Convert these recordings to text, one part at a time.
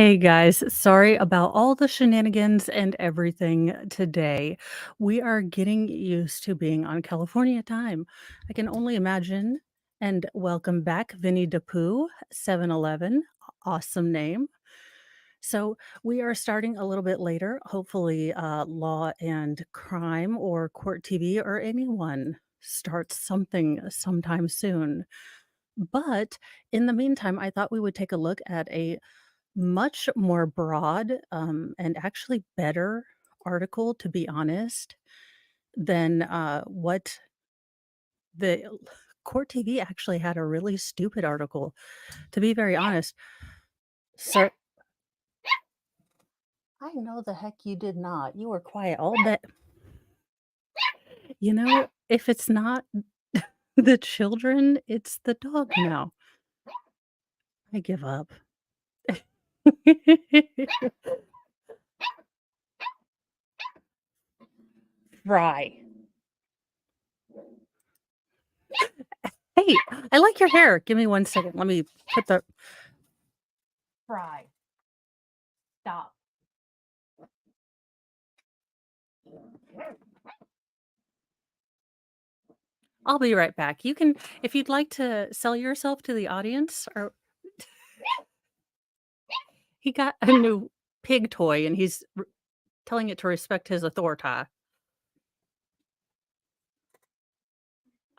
Hey guys, sorry about all the shenanigans and everything today. We are getting used to being on California time. I can only imagine. And welcome back, Vinny DePoo, 7-Eleven. Awesome name. So we are starting a little bit later. Hopefully, Law and Crime or Court TV or anyone starts something sometime soon. But in the meantime, I thought we would take a look at a much more broad, and actually better article, to be honest, than, what the Court TV actually had a really stupid article, to be very honest. So I know the heck you did not. You were quiet all day. If it's not the children, it's the dog now. I give up. Fry. Hey, I like your hair. Give me 1 second. Let me put the Fry. Stop. I'll be right back. You can, if you'd like to sell yourself to the audience, or he got a new pig toy and he's telling it to respect his authority.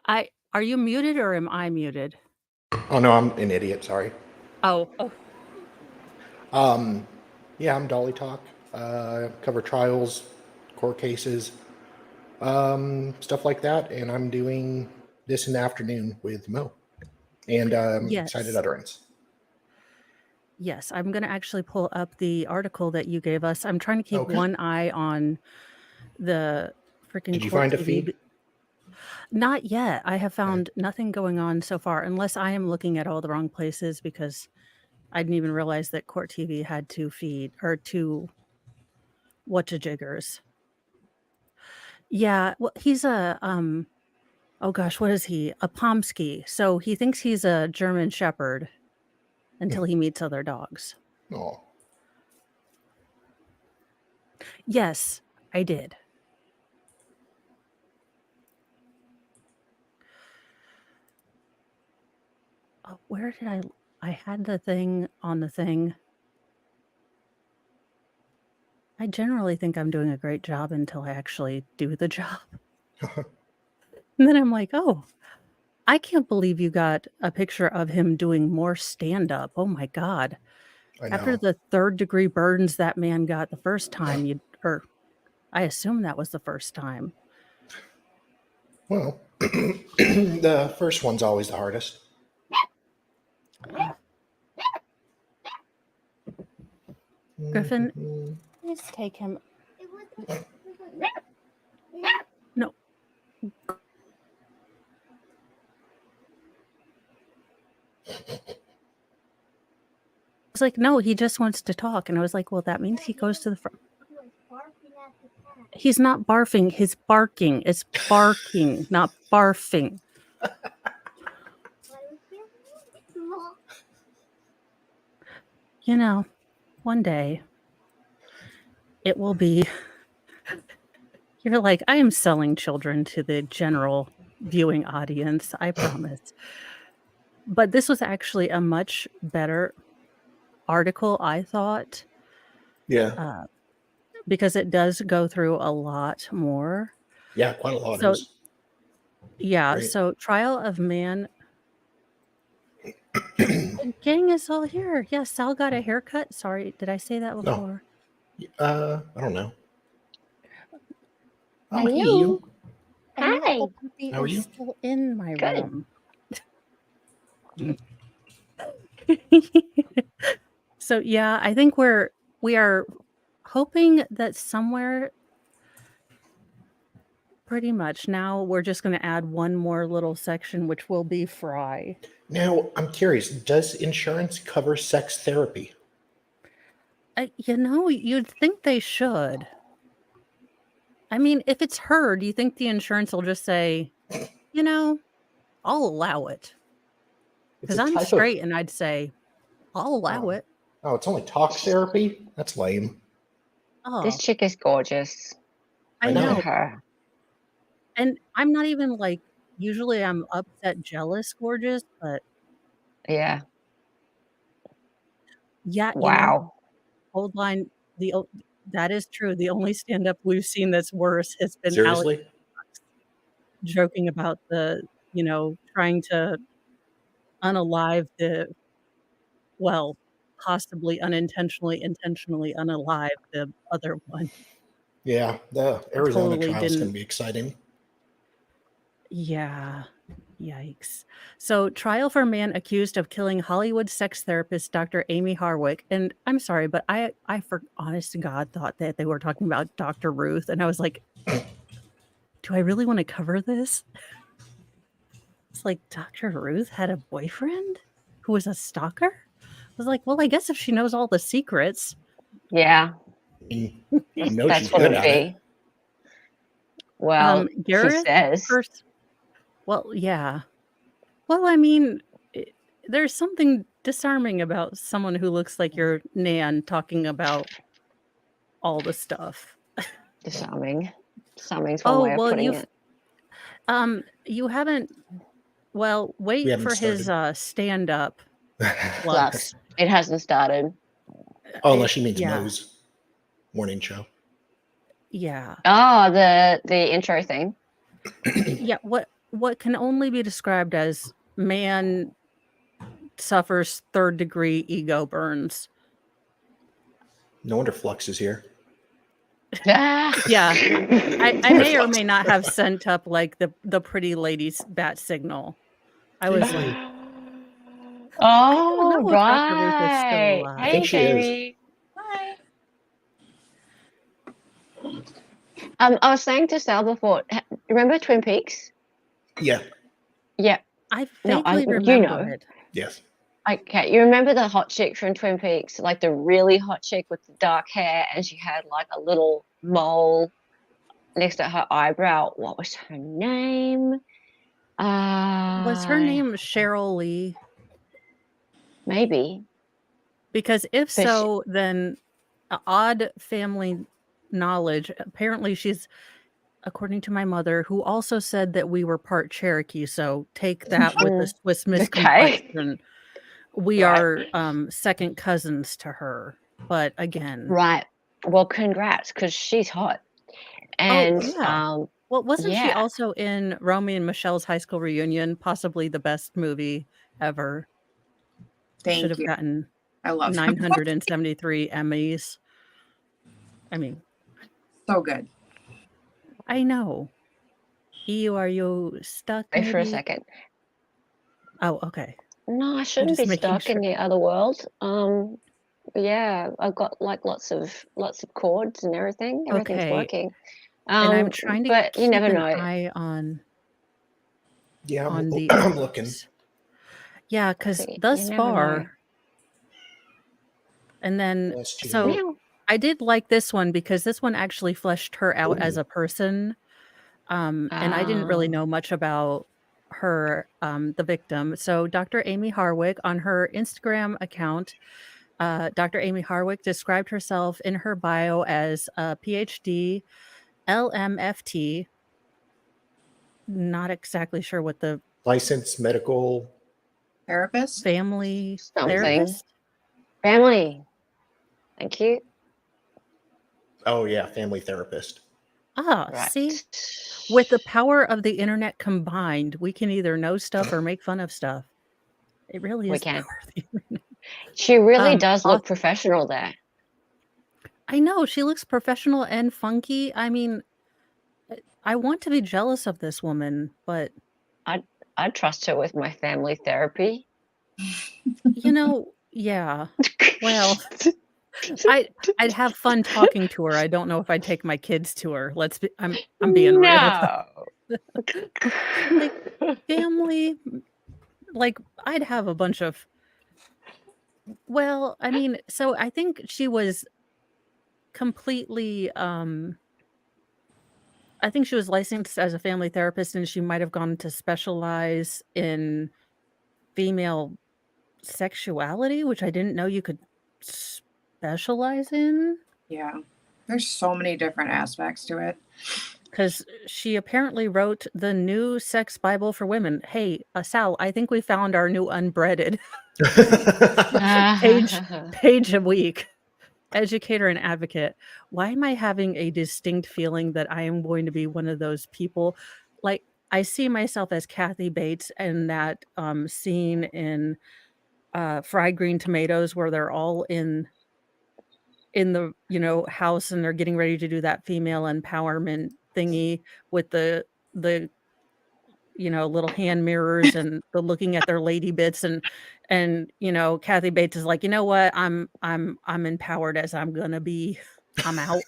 Are you muted or am I muted? Oh no, I'm an idiot. Sorry. Oh. Yeah, I'm Dolly Talk. Cover trials, court cases, stuff like that, and I'm doing this in the afternoon with Mo and Excited Yes. Utterance. Yes, I'm gonna actually pull up the article that you gave us. I'm trying to keep Okay. one eye on the freaking Did you Court find a TV. feed? Not yet. I have Okay. found nothing going on so far, unless I am looking at all the wrong places, because I didn't even realize that Court TV had 2 feed or 2 whatchajiggers. Yeah, well, he's a oh gosh, what is he? A Pomsky. So he thinks he's a German Shepherd until he meets other dogs. Oh. Yes, I did. Oh, where did I had the thing on the thing. I generally think I'm doing a great job until I actually do the job. And then I'm like, oh, I can't believe you got a picture of him doing more stand-up. Oh my God. I know. After the 3rd-degree burns that man got the first time, I assume that was the first time. Well, the first one's always the hardest. Griffin, please take him. No. I was like, no, he just wants to talk. And I was like, well, that means he goes to the front. He's not barfing, he's barking. It's barking, not barfing. One day it will be. You're like, I am selling children to the general viewing audience, I promise. But this was actually a much better article, I thought. Yeah. Because it does go through a lot more. Yeah, quite a lot. So, yeah, Great. so trial of man. The gang is all here. Yeah, Sal got a haircut. Sorry, did I say that before? No. I don't know. Oh, hello. Hi. Hi. How are you? Still in my room. So yeah, I think we are hoping that somewhere, pretty much now, we're just going to add one more little section, which will be Fry. Now, I'm curious, does insurance cover sex therapy? You'd think they should. I mean, if it's her, do you think the insurance will just say, I'll allow it? Because I'm straight and I'd say, I'll allow it. Oh, it's only talk therapy? That's lame. This Oh, chick is gorgeous. I I Look know. at know. her. And I'm not even like usually I'm upset, jealous, gorgeous, but Yeah. yeah, Wow. old line, the o that is true. The only stand-up we've seen that's worse has been Alex Seriously? joking about trying to unalive well, possibly unintentionally, intentionally unalive the other one. Yeah, the Arizona Totally trial is going didn't. to be exciting. Yeah. Yikes. So, trial for man accused of killing Hollywood sex therapist Dr. Amy Harwick. And I'm sorry, but I for honest to God thought that they were talking about Dr. Ruth, and I was like, "Do I really wanna cover this?" It's like Dr. Ruth had a boyfriend who was a stalker? I was like, "Well, I guess if she knows all the secrets." Yeah. You know she's That's what good it'd at it. be. Well, she Gareth says. Purse well, yeah. Well, I mean, there's something disarming about someone who looks like your Nan talking about all the stuff. Disarming. Disarming's one Oh, way of well, putting it. you haven't well, We wait haven't for his, started. stand-up Plus, plus. it hasn't started. Oh, unless she means Yeah, Moe's morning show. Oh, yeah. the intro thing. Yeah, what can only be described as man suffers third-degree ego burns. No wonder Flux is here. Ah. Yeah, I Hi, may or Flux. may not have sent up, like, the pretty lady's bat signal. I was like, I don't Oh, know if Dr. Ruth is still right. I alive. think Hey, she is. Jamie. Hi. I was saying to Sal before, remember Twin Peaks? Yeah. Yeah. I No, vaguely you remember know. it. Yes. Okay, you remember the hot chick from Twin Peaks, like the really hot chick with the dark hair, and she had like a little mole next to her eyebrow. What was her name? Was her Uh, name Cheryl Lee? maybe. Because if But she, so, then odd family knowledge. Apparently, she's, according to my mother, who also said that we were part Cherokee. So take that with a Swiss Miss okay. complexion. We Right. are second cousins to her. But again, Right. Well, congrats, because she's hot. oh And yeah. Well, wasn't she yeah. also in Romy and Michelle's high school reunion? Possibly the best movie ever. Should Thank have you. gotten I love him. 973 Emmys. I mean, So good. I know. EU, are you stuck Wait for a maybe? second. Oh, okay. No, I I'm shouldn't just be making stuck in sure. the other world. Yeah, I've got like lots of cords and everything. Everything's Okay. working. And I'm trying to But you keep never an know. eye on Yeah, the I'm looking. odds. Yeah, because You thus never know. far, and then That's too so Meow. I did like this one because this one actually fleshed her out as a person. And I didn't really know much about her, the victim. So Dr. Amy Harwick on her Instagram account, Dr. Amy Harwick described herself in her bio as a PhD, LMFT. Not exactly sure what the licensed medical. Therapist? family Something. therapist. Family. Thank you. Oh yeah, family therapist. Ah, Right. see, with the power of the internet combined, we can either know stuff or make fun of stuff. It really We is the can. power of the internet. She really does Aw look professional there. I know, she looks professional and funky. I mean, I want to be jealous of this woman, but, I'd trust her with my family therapy. yeah. Well, I'd have fun talking to her. I don't know if I'd take my kids to her. I'm being real. No. Like, family, like, I'd have a bunch of well, I mean, so I think she was completely, I think she was licensed as a family therapist, and she might have gone to specialize in female sexuality, which I didn't know you could specialize in? Yeah. There's so many different aspects to it. Because she apparently wrote the new sex Bible for women. Hey, Sal, I think we found our new unbreaded page a week. Educator and advocate. Why am I having a distinct feeling that I am going to be one of those people? Like, I see myself as Kathy Bates in that scene in Fried Green Tomatoes where they're all in the house and they're getting ready to do that female empowerment thingy with the little hand mirrors and the looking at their lady bits and Kathy Bates is like, you know what, I'm empowered as I'm gonna be. I'm out.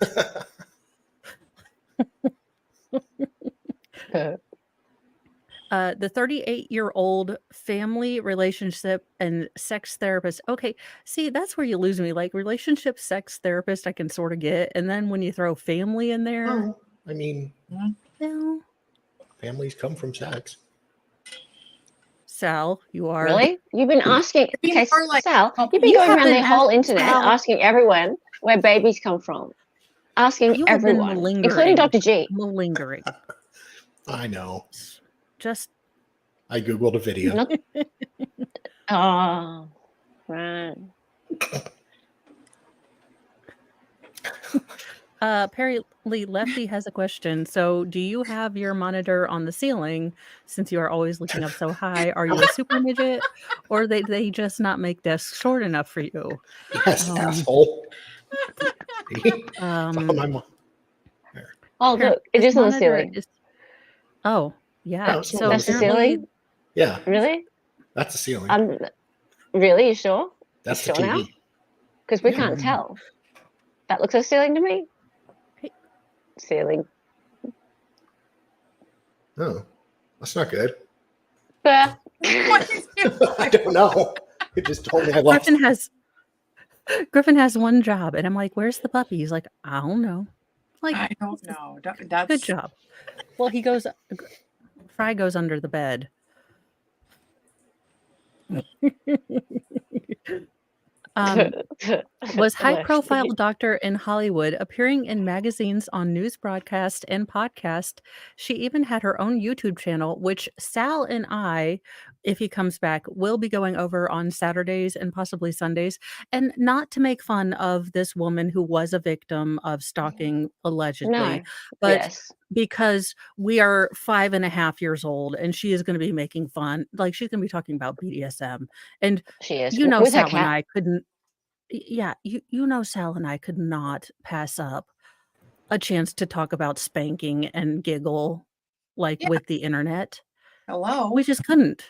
The 38-year-old family relationship and sex therapist. Okay, see, that's where you lose me. Like relationship sex therapist, I can sort of get, and then when you throw family in there, Well, I mean, no. families come from sex. Sal, you are Really? You've been asking. Be Okay, more like Sal, you've been You going have around the been whole asking internet Sal. asking everyone where babies come from. Asking You have been everyone, including malingering. Dr. G. Malingering. I know. Just I Googled a video. Not, oh, right. apparently Lefty has a question. So do you have your monitor on the ceiling since you are always looking up so high? Are you a super midget or they just not make desks short enough for you? Yes, asshole. Oh, look, it his is on the monitor ceiling. Oh, yeah. No, it's not So on the That's the apparently ceiling? Yeah, Really? that's the ceiling. Really? You sure? That's You the sure now? TV. Because we Yeah. can't tell. That looks like a ceiling to me. Hey. Ceiling. Oh, that's not good. Bah. What is it? I don't know. It just told me I lost. Griffin has one job, and I'm like, "Where's the puppy?" He's like, "I don't know." Like, I don't know. good That's job. Well, Fry goes under the bed. Was high-profile doctor in Hollywood, appearing in magazines on news broadcast and podcast. She even had her own YouTube channel, which Sal and I, if he comes back, will be going over on Saturdays and possibly Sundays. And not to make fun of this woman who was a victim of stalking, allegedly, No. but Yes. because we are 5.5 years old and she is going to be making fun, like she's going to be talking about BDSM. And She is. you know, With her Sal and cat. I couldn't. Yeah, you know, Sal and I could not pass up a chance to talk about spanking and giggle, like, Yeah. with the internet. hello. We just couldn't.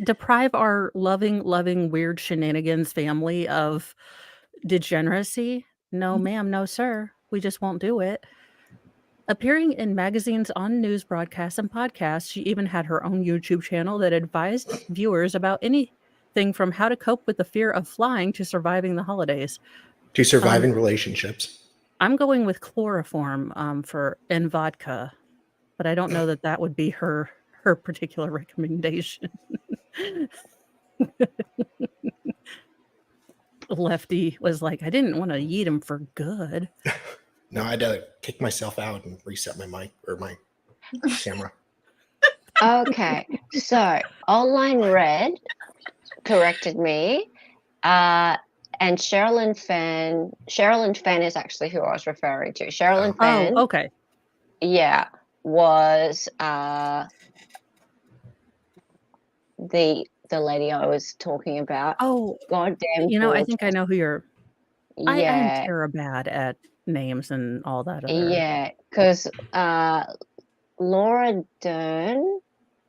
Deprive our loving, weird shenanigans family of degeneracy? No, ma'am, no, sir. We just won't do it. Appearing in magazines, on news broadcasts, and podcasts, she even had her own YouTube channel that advised viewers about anything from how to cope with the fear of flying to surviving the holidays. To surviving relationships. I'm going with chloroform and vodka, but I don't know that would be her particular recommendation. Lefty was like, I didn't want to eat him for good. No, I had to kick myself out and reset my mic or my camera. Okay. So, Online Red corrected me. And Sherilyn Fenn is actually who I was referring to. Sherilyn Fenn. Oh, okay. Yeah, was the lady I was talking about. Oh, Goddamn. I think I know who you're. Yeah. I am terrible bad at names and all that other. Yeah, because Laura Dern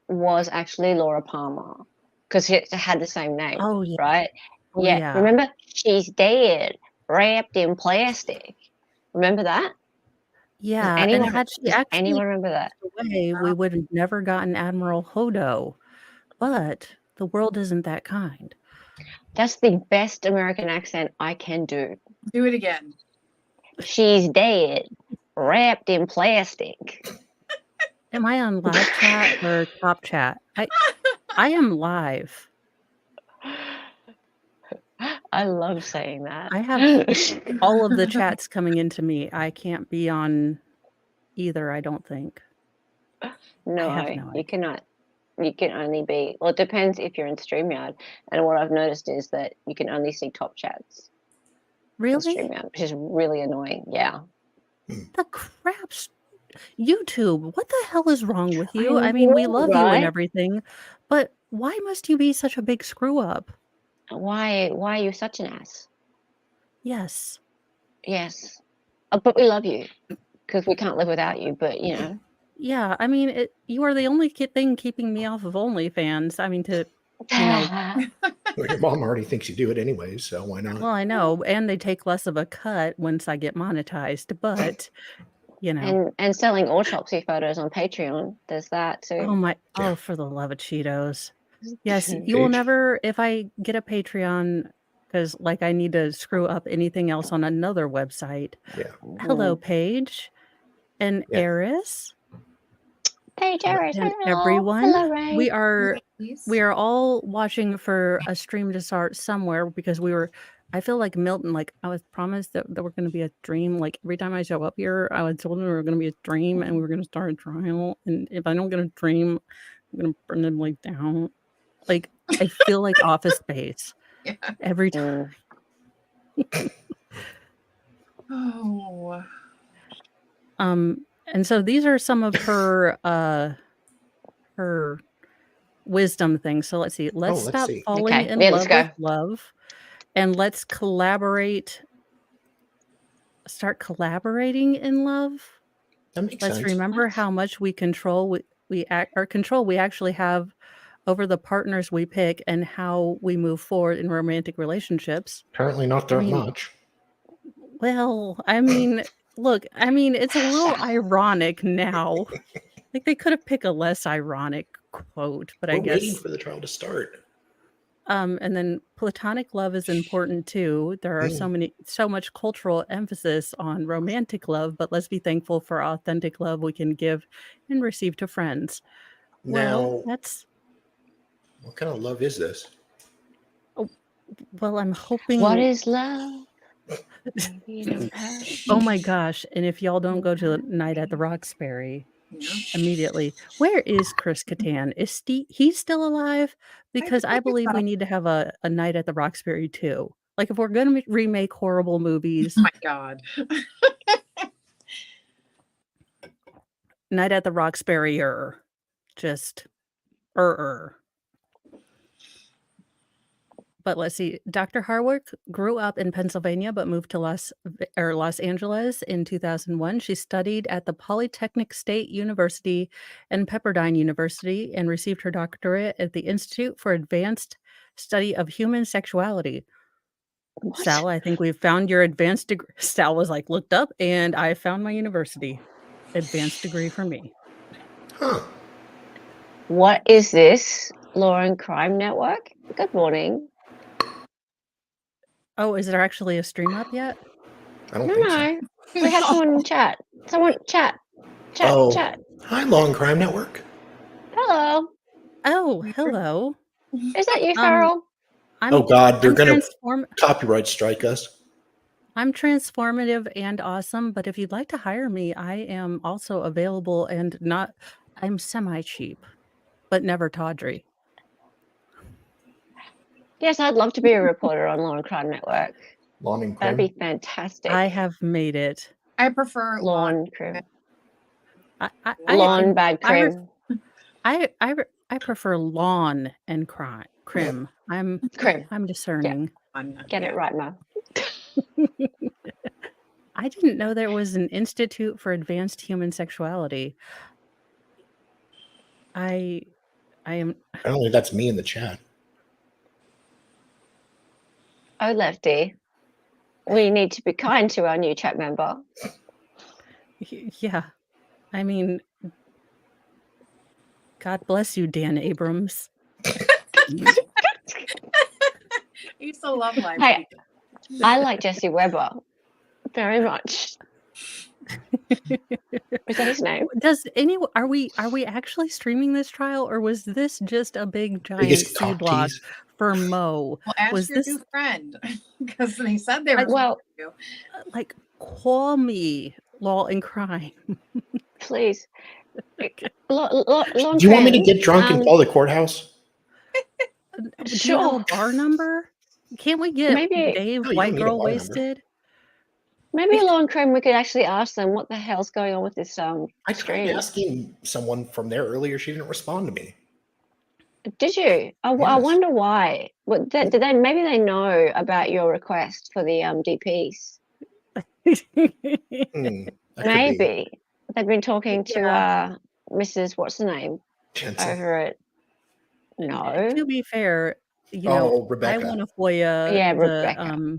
was actually Laura Palmer because she had the same name. Oh, yeah. Right? Oh, yeah. yeah. Remember, she's dead, wrapped in plastic. Remember that? Yeah, anyone, and had she does actually anyone remember that? passed away, we would have never gotten Admiral Hodo. But the world isn't that kind. That's the best American accent I can do. Do it again. She's dead, wrapped in plastic. Am I on live chat or top chat? I am live. I love saying that. I have all of the chats coming into me. I can't be on either, I don't think. I have no You idea. cannot. You can only be. Well, it depends if you're in StreamYard. And what I've noticed is that you can only see top chats in Really? StreamYard, which is really annoying. Yeah. The crap's YouTube, what the hell is wrong with I you? I mean, we know, love you and right? everything, but why must you be such a big screw up? Why are you such an ass? Yes. Yes. But we love you because we can't live without you. But you know, Yeah, I mean, you are the only thing keeping me off of OnlyFans. I mean, you know, Well, your mom already thinks you do it anyways, so why not? well, I know, and they take less of a cut once I get monetized, but, you know. and selling autopsy photos on Patreon. There's that Oh too. my, Yeah. oh, for the love of Cheetos. Yes, Mhm. you will Page. never, if I get a Patreon, because like I need to screw up anything else on another website. Yeah. Hello, Paige and Yeah. Eris Paige, Harris, and hello. everyone. Hello, Ray. We are all watching for a stream to start somewhere because I feel like Milton, like I was promised that there were going to be a stream. Like every time I show up here, I was told there were going to be a stream and we were going to start a trial. And if I don't get a stream, I'm going to burn them like down. Like I feel like Office Space Yeah. every time. Oh. And so these are some of her wisdom things. So let's see. Let's let's stop see. falling Okay, in yeah, love let's with love, and let's collaborate. Start collaborating in love. That makes Let's sense. remember how much we control we actually have over the partners we pick and how we move forward in romantic relationships. Apparently not that much. Well, I mean, look, I mean, it's a little ironic now. Like they could have picked a less ironic quote, but I We're waiting guess. for the trial to start. And then platonic love is important too. There are so much cultural emphasis on romantic love, but let's be thankful for authentic love we can give and receive to friends. Well, Now, what kind of love is this? Well, I'm hoping. What is love? Oh my gosh. And if y'all don't go to the night at the Roxbury immediately, where is Chris Kattan? Is he's still alive? Because I believe we need to have a night at the Roxbury too. Like if we're going to remake horrible movies. Oh my God. Night at the Roxbury just But let's see. Dr. Harwick grew up in Pennsylvania but moved to Los Angeles in 2001. She studied at the Polytechnic State University and Pepperdine University and received her doctorate at the Institute for Advanced Study of Human Sexuality. What? Sal, I think we've found your advanced degree. Sal was like, looked up, and I found my university. Advanced degree for me. Huh. What is this? Law and Crime Network? Good morning. Oh, is there actually a stream up yet? I don't think so. No. We have someone in chat. Someone chat. Chat. Hi, Long Crime Network. Hello. Oh, hello. Is that you, Farrell? Oh God, they're going to copyright strike us. I'm transformative and awesome, but if you'd like to hire me, I am also available and I'm semi-cheap, but never tawdry. Yes, I'd love to be a reporter on Law and Crime Network. Lawn and Crime. That'd be fantastic. I have made it. I prefer lawn crime. Lawn bad crime. I prefer lawn and crim. I'm discerning. Yeah. Get it right, Mo. I didn't know there was an Institute for Advanced Human Sexuality. I am. Apparently, that's me in the chat. Oh, Lefty. We need to be kind to our new chat member. Yeah. I mean, God bless you, Dan Abrams. I used to love live. Hey, I like Jesse Weber very much. Is that his name? Are we actually streaming this trial, or was this just a big giant Biggest C cock block tease. for Mo? Well, ask Was your this new friend because they said they I were Well, going like, call me law and crime. please. Okay. Lon Do you want me to Tran, get drunk and call the courthourse? Do you have a sure. bar number? Can't we get Maybe Dave No, you white don't need a girl bar number. wasted? maybe Lon Tran, we could actually ask them what the hell's going on with this I tried stream. asking someone from there earlier. She didn't respond to me. Did you? I Yes. wonder why. What did they? Maybe they know about your request for the DPs. That could be. Maybe they've been talking to Yeah. Mrs. What's the name Jensen. over at no. To be fair, you know, Oh, I Rebecca. want to FOIA Yeah, the Rebecca.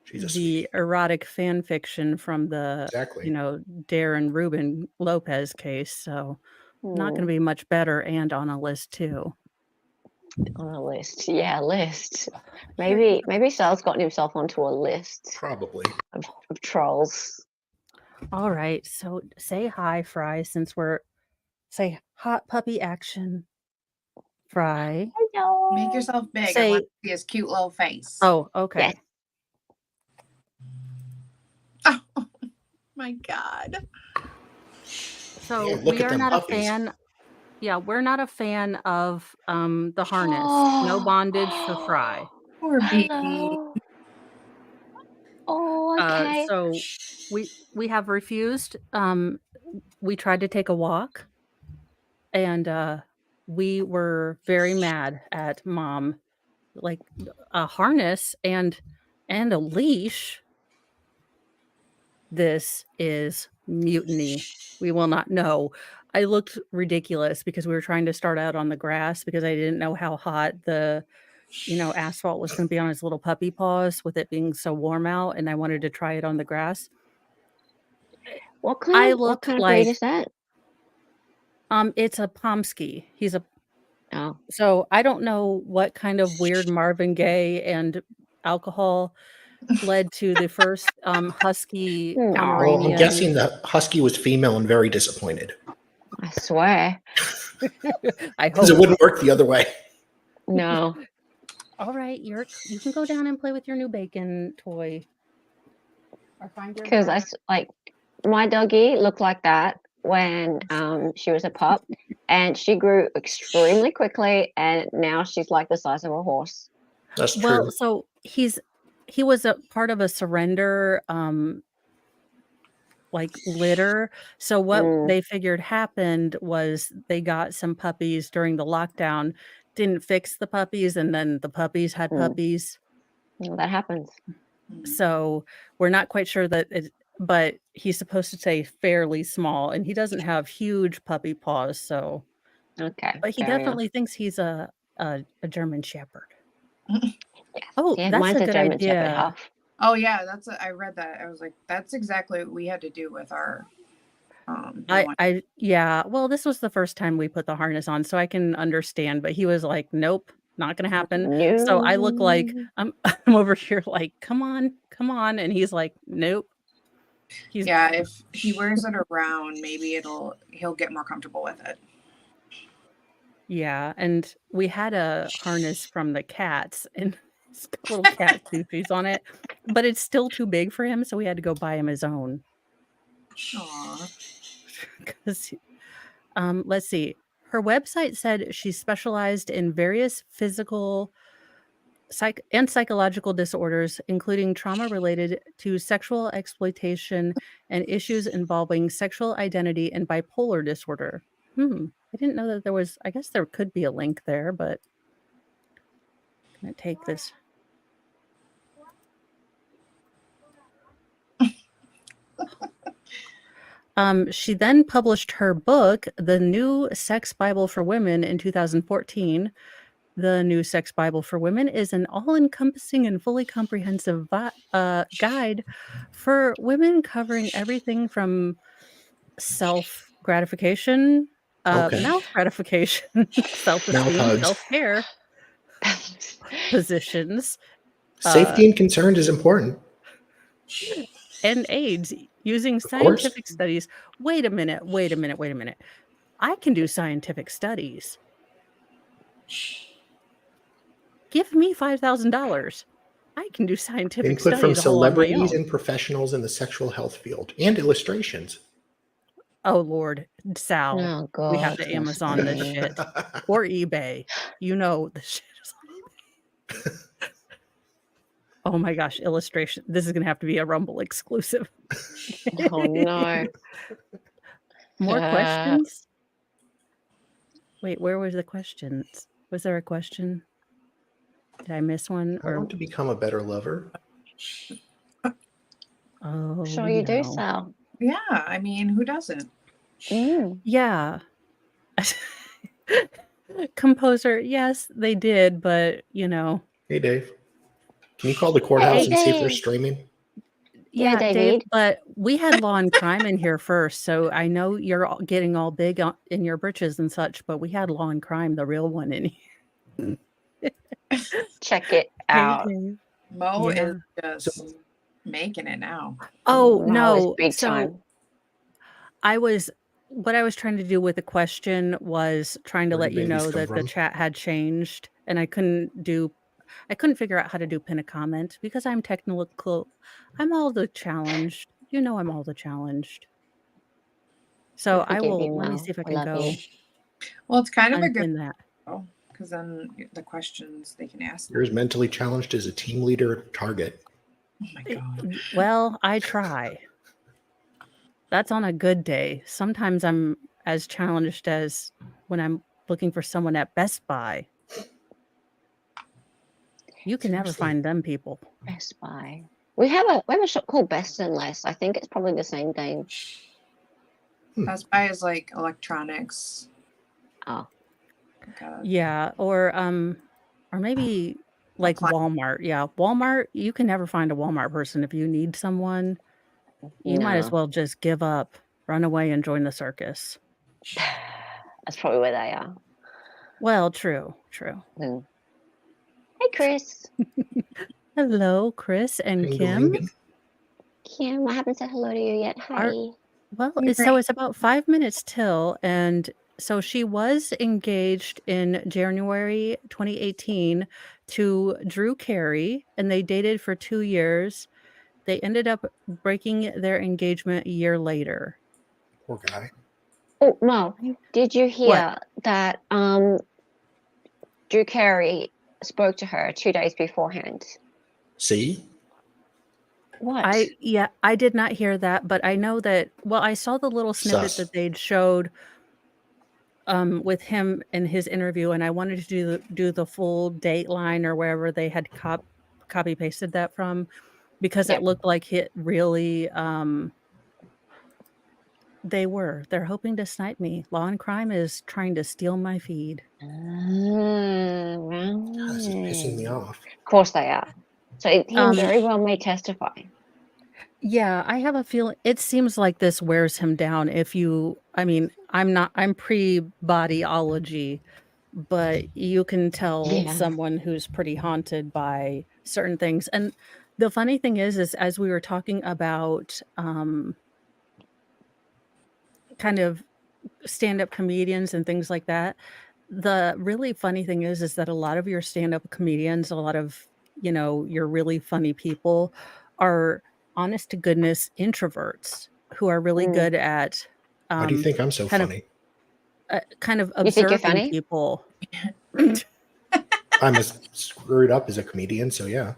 She's a the sweetie. erotic fan fiction from the, Exactly. you know, Darren Rubin Lopez case. So not going to Hmm, be much better and on a list too. on a list. Yeah, list. Here- Maybe Sal's gotten himself onto a list Probably. of trolls. All right. So say hi, Fry, since we're say hot puppy action. Fry. Hello. Make yourself big. I Say want to see his cute little face. oh, okay. Yes. Oh my God. So Man, look we at are them not a puppies. fan. Yeah, we're not a fan of the harness. No bondage for Fry. Poor baby. Hello. Oh, okay. So we have refused. We tried to take a walk, and we were very mad at Mom. Like a harness and a leash. This is mutiny. We will not know. I looked ridiculous because we were trying to start out on the grass because I didn't know how hot the, you know, asphalt was going to be on his little puppy paws with it being so warm out, and I wanted to try it on the grass. What I kind of look breed like is that? it's a Pomsky. He's a Oh, so I don't know what kind of weird Marvin Gaye and alcohol led to the first husky no. Well, I'm Pomeranian. guessing the husky was female and very disappointed I swear. I because it hope. wouldn't work the other way. No. All right, you can go down and play with your new bacon toy. Or find your Because bra. like my doggy looked like that when she was a pup, and she grew extremely quickly, and now she's like the size of a horse. That's true. Well, so he was a part of a surrender like litter. So what they figured happened was they got some puppies during the lockdown, didn't fix the puppies, and then the puppies had puppies. Well, that happens. So we're not quite sure that it, but he's supposed to stay fairly small, and he doesn't have huge puppy paws. So, Okay. but he fair enough. definitely thinks he's a German Shepherd. Yes. Oh, Yeah, that's mine's a a good German idea. Shepherd Huff. Oh yeah, I read that. I was like, that's exactly what we had to do with our the one. Yeah. Well, this was the first time we put the harness on, so I can understand. But he was like, "Nope, not gonna happen." So I look like No. I'm over here like, come on," and he's like, "Nope." Yeah, if he wears it around, maybe he'll get more comfortable with it. Yeah, and we had a harness from the cats, and it's got little cat soofies on it, but it's still too big for him, so we had to go buy him his own. Aw. 'Cause, let's see. Her website said she specialized in various physical and psychological disorders, including trauma related to sexual exploitation and issues involving sexual identity and bipolar disorder. I didn't know that there was, I guess there could be a link there, but I'm going to take this. She then published her book, The New Sex Bible for Women, in 2014. The New Sex Bible for Women is an all-encompassing and fully comprehensive guide for women covering everything from self-gratification, Okay. mouth gratification, Mouth self-esteem, hugs. self-care, positions. Safety and concern is important. and AIDS using Of course. scientific studies. Wait a minute. I can do scientific studies. Give me $5,000. I can do scientific Input from studies all on my celebrities own. and professionals in the sexual health field and illustrations. Oh, Lord. Sal, Oh we have God, to Amazon this Leslie. shit. Or eBay. You know the shit is on eBay. Oh my gosh, illustration. This is going to have to be a Rumble exclusive. Oh no. More questions? Wait, where was the questions? Was there a question? Did I miss one? I want to become a better lover. Oh, Sure you do, no. Sal. Yeah, I mean, who doesn't? Mm. Yeah. Composer, yes, they did, but Hey, Dave. Can you call the courthouse Hey, and see if they're Dave. streaming? Yeah, Dave, David. but we had Law and Crime in here first, so I know you're getting all big in your britches and such, but we had Law and Crime, the real one, in here. Check it Hey, out. Dave. Mo Yeah. is just making it now. Oh, Wow, it's no. big So time. what I was trying to do with the question was trying to Where do let you babies know come that the from? chat had changed, and I couldn't figure out how to do pin a comment because I'm technical. I'm all the challenged. I'm all the challenged. So We I forgive you, will, let me Mo. see if I We can love go you. Well, it's kind of a good unpin that. because then the questions they can ask. You're as mentally challenged as a team leader at Target. Oh my god. Well, I try. That's on a good day. Sometimes I'm as challenged as when I'm looking for someone at Best Buy. You can never Seriously. find them people. Best Buy. We have a shop called Best and Less. I think it's probably the same thing. Best Buy is like electronics. Oh. Yeah, or maybe like Walmart. Yeah, Walmart, you can never find a Walmart person. If you need someone, you might as No. well just give up, run away, and join the circus. That's probably where they are. Well, true. Mm. Hey, Chris. Hello, Chris and Kim. Pingalingan. Kim, I haven't said hello to you yet. Hi. Well, You're so it's about 5 minutes till, and so she was engaged in January 2018 to Drew Carey, and they dated for 2 years. They ended up breaking their engagement a year later. Poor guy. Oh, Mo, did you hear What? that Drew Carey spoke to her 2 days beforehand? See? What? I did not hear that, but I know that, well, I saw the little snippet Sus. that they'd showed with him in his interview, and I wanted to do the full Dateline or wherever they had copy pasted that from, because Yep. it looked like it really they're hoping to snipe me. Law and Crime is trying to steal my feed. Right. God, this is pissing me off. Of course they are. So he very well may testify. Yeah, I have a feeling it seems like this wears him down. I'm pre-bodyology, but you can tell Yeah. someone who's pretty haunted by certain things. And the funny thing is as we were talking about kind of stand-up comedians and things like that, the really funny thing is that a lot of your stand-up comedians, a lot of, your really funny people are honest to goodness introverts who are really good at Why do you think I'm so funny? kind of You think you're observing funny? people. I'm as screwed up as a comedian, so yeah.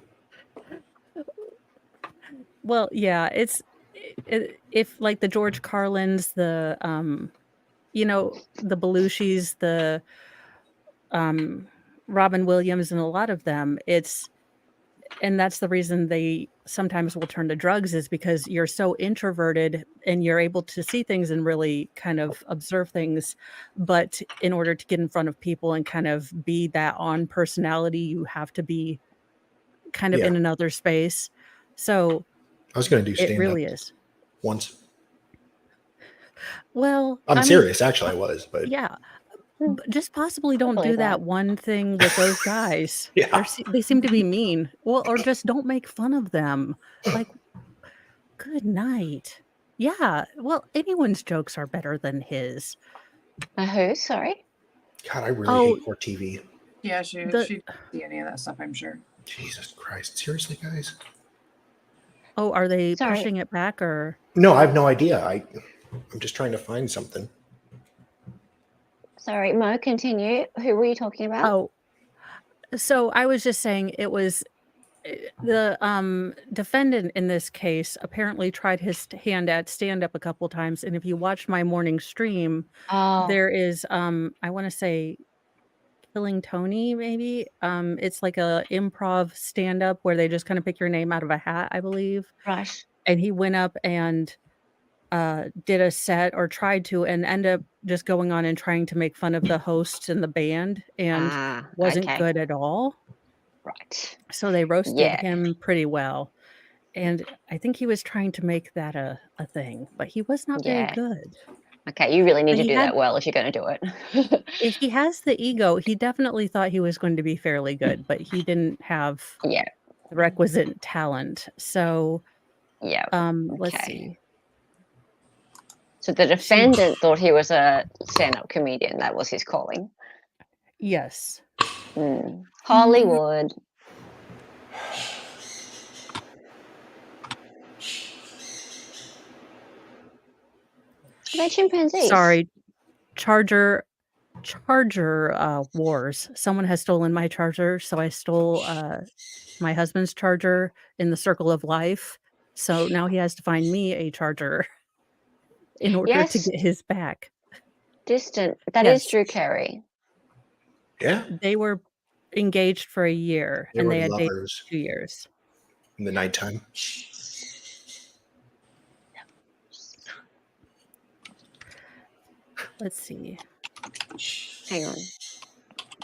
Well, yeah, if like the George Carlins, the the Belushis, the Robin Williams, and a lot of them, and that's the reason they sometimes will turn to drugs, is because you're so introverted and you're able to see things and really kind of observe things. But in order to get in front of people and kind of be that on personality, you have to be kind of in another space. So I was going to do it stand-up really is. once. Well, I'm serious. Actually, I was, but yeah. Just possibly don't do believe that that. one thing with those guys. Yeah. They seem to be mean. Well, or just don't make fun of them. Like, Good night. Yeah, well, anyone's jokes are better than his. Who? Sorry. God, I really Oh, hate court TV. Yeah, she The didn't see any of that stuff, I'm sure. Jesus Christ. Seriously, guys? oh, are they Sorry. pushing it back or? No, I have no idea. I'm just trying to find something. Sorry, Mo, continue. Who were you talking about? Oh, so I was just saying it was the defendant in this case apparently tried his hand at stand up a couple times, and if you watch my morning stream, Oh, there is I want to say Killing Tony, maybe. It's like a improv stand up where they just kind of pick your name out of a hat, I believe. right. And he went up and did a set or tried to and end up just going on and trying to make fun of the hosts and the band and wasn't Okay. good at all. Right. So they roasted Yeah. him pretty well. And I think he was trying to make that a thing, but he was not very Yeah. good. Okay, you really need But to he do had that well if you're going to do it. if he has the ego, he definitely thought he was going to be fairly good, but he didn't have Yeah. the requisite talent. So, Yeah. let's Okay. see. So the defendant thought he was a stand-up comedian. That was his calling. Yes. Hollywood. Are they chimpanzees? Sorry. Charger wars. Someone has stolen my charger, so I stole my husband's charger in the circle of life. So now he has to find me a charger in order to Yes. get his back. Distant. That is Yes. Drew Carey. Yeah. They were engaged for a year They and were they had dated lovers 2 years. in the nighttime. Let's see. Hang on.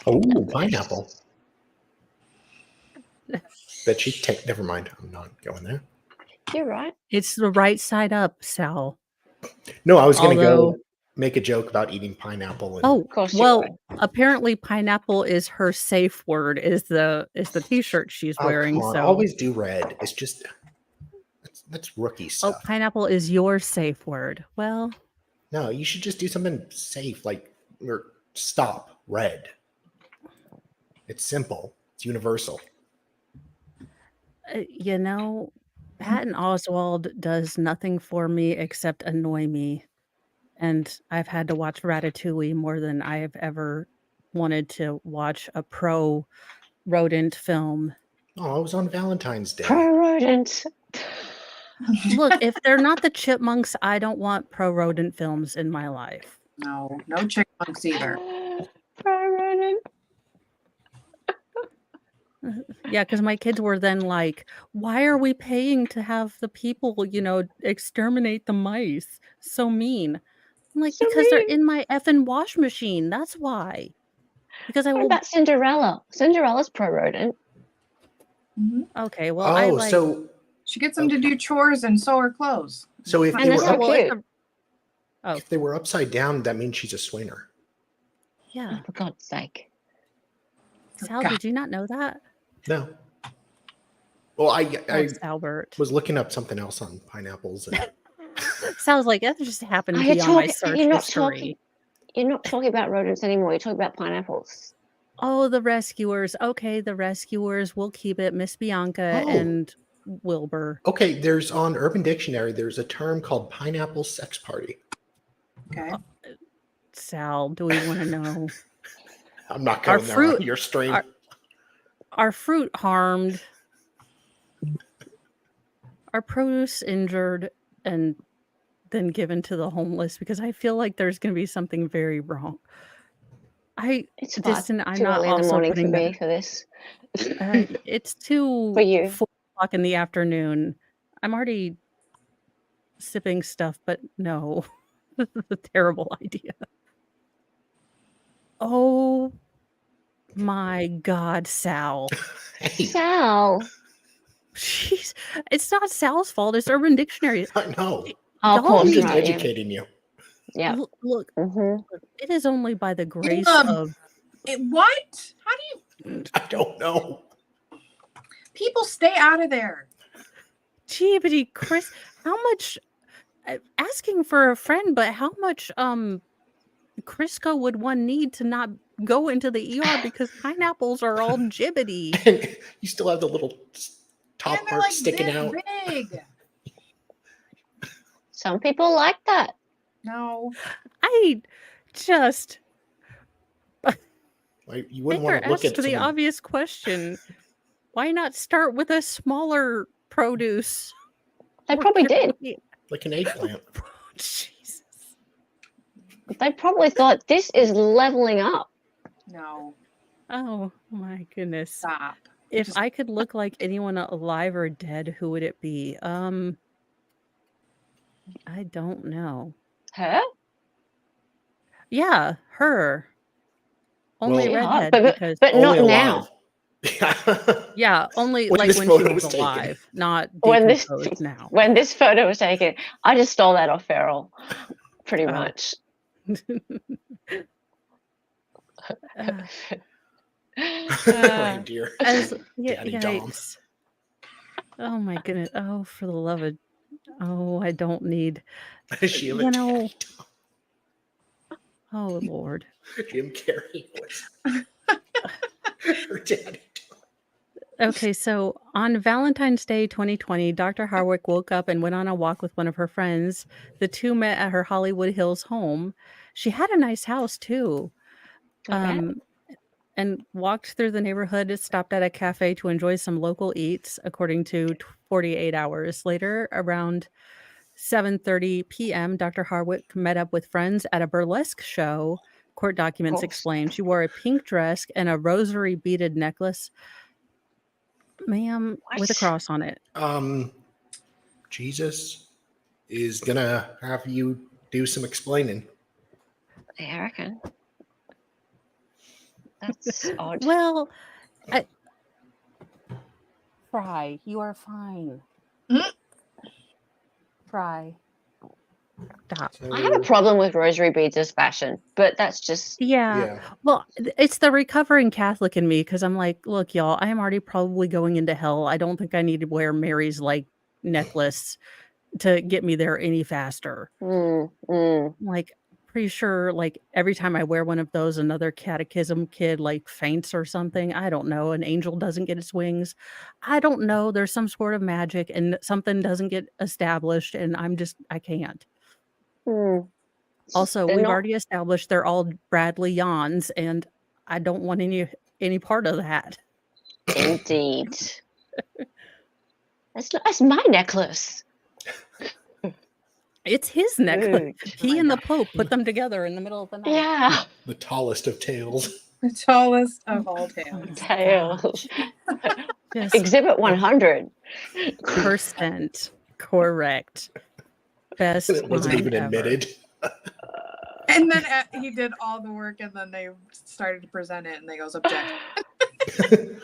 Oh, pineapple. Bet she take. Never mind. I'm not going there. You're right. It's the right side up, Sal. No, I was going to Although go make a joke about eating pineapple. And Oh, Of course you well, would. apparently pineapple is her safe word, is the t-shirt she's oh, wearing, come on. so Always do red. It's just that's rookie Oh, stuff. pineapple is your safe word. Well, No, you should just do something safe, like or stop red. It's simple. It's universal. you know, Patton Oswalt does nothing for me except annoy me. And I've had to watch Ratatouille more than I have ever wanted to watch a pro rodent film. Oh, I was on Valentine's Day. Pro rodent. Look, if they're not the chipmunks, I don't want pro rodent films in my life. No chipmunks either. Pro rodent. Yeah, because my kids were then like, why are we paying to have the people, exterminate the mice? So mean. I'm like, So because they're mean. in my effing wash machine. That's why. Because I What will. about Cinderella? Cinderella's pro rodent. Okay, well, I Oh, like. so She gets them to do chores and sew her clothes. so if And they they're were so up, well, cute. if they were upside down, that means she's a swinger. Yeah. Oh, for God's sake. Sal, God. did you not know that? No. Well, I Albert. was looking up something else on pineapples. And Sal's like, that just happened Oh, to you're be on my talking- search you're not history. You're not talking about rodents anymore. You're talking about pineapples. Oh, the rescuers. Okay, the rescuers. We'll keep it. Miss Bianca Oh. and Wilbur. okay, there's on Urban Dictionary. There's a term called pineapple sex party. Okay. Sal, do we want to know? I'm not Our going there fruit- on your stream. Our fruit harmed, our produce injured, and then given to the homeless, because I feel like there's going to be something very wrong. It's fine. I'm Too not early in the also morning for putting me that. for this. It's too For you. 4:00 in the afternoon. I'm already sipping stuff, but no, this is a terrible idea. Oh my God, Sal. Hey, Sal. Jeez, it's not Sal's fault. It's Urban Dictionary. I know. Oh, Y'all of course I'm need- just not. Yeah. educating you. Yeah. Look, Mm-hmm. it is only by the grace of. What? How do you? I don't know. People stay out of there. Jeebity Chris, how much asking for a friend, but how much Crisco would one need to not go into the ER because pineapples are all jibbity? And you still have the little top And they're part like sticking this out. big. Some people like that. No. I just Like, you wouldn't Baker want to look asked at the someone obvious question. Why not start with a smaller produce? They Or probably can did. we- like an eggplant. Jesus. They probably thought this is leveling up. No. Oh my goodness. Stop. If Just- I could look like anyone alive or dead, who would it be? I don't know. Her? Yeah, her. Only Well, redhead but because but not only now. alive. Yeah. yeah, only When like this when she photo was was taken. alive, not When this decomposed now. when this photo was taken, I just stole that off Feral, pretty Oh. much. Oh dear. As Daddy Dom. yikes. Oh my goodness. Oh, for the love of I don't need Does she have a you know. daddy Dom? Oh Lord. Jim Carrey was her daddy Dom. Okay, so on Valentine's Day 2020, Dr. Harwick woke up and went on a walk with one of her friends. The two met at her Hollywood Hills home. She had a nice house too. Okay. And walked through the neighborhood, stopped at a cafe to enjoy some local eats, according to 48 hours later. Around 7:30 p.m., Dr. Harwick met up with friends at a burlesque show. Court documents course. explain she wore a pink dress and a rosary beaded necklace, ma'am, with a What? cross on it. Jesus is gonna have you do some explaining. Yeah, I reckon. That's odd. Well, Fry, you are fine. Mm. Fry. Stop. I have a problem with rosary beads as fashion, but that's just Yeah. Well, it's the recovering Catholic in me because I'm like, look, y'all, I am already probably going into hell. I don't think I need to wear Mary's like necklace to get me there any faster. Like, pretty sure like every time I wear one of those, another catechism kid like faints or something. I don't know. An angel doesn't get its wings. I don't know. There's some sort of magic and something doesn't get established, and I can't. Also, They're we've not- already established they're all Bradley Yawns, and I don't want any part of that. Indeed. That's my necklace. It's his necklace. Rude. He and the Pope put them together in the middle of the night. Yeah. The tallest of tales. The tallest of all tales. Tails. Just Exhibit 100. % correct. Best It wasn't line even ever. admitted. And then he did all the work, and then they started to present it, and they goes object.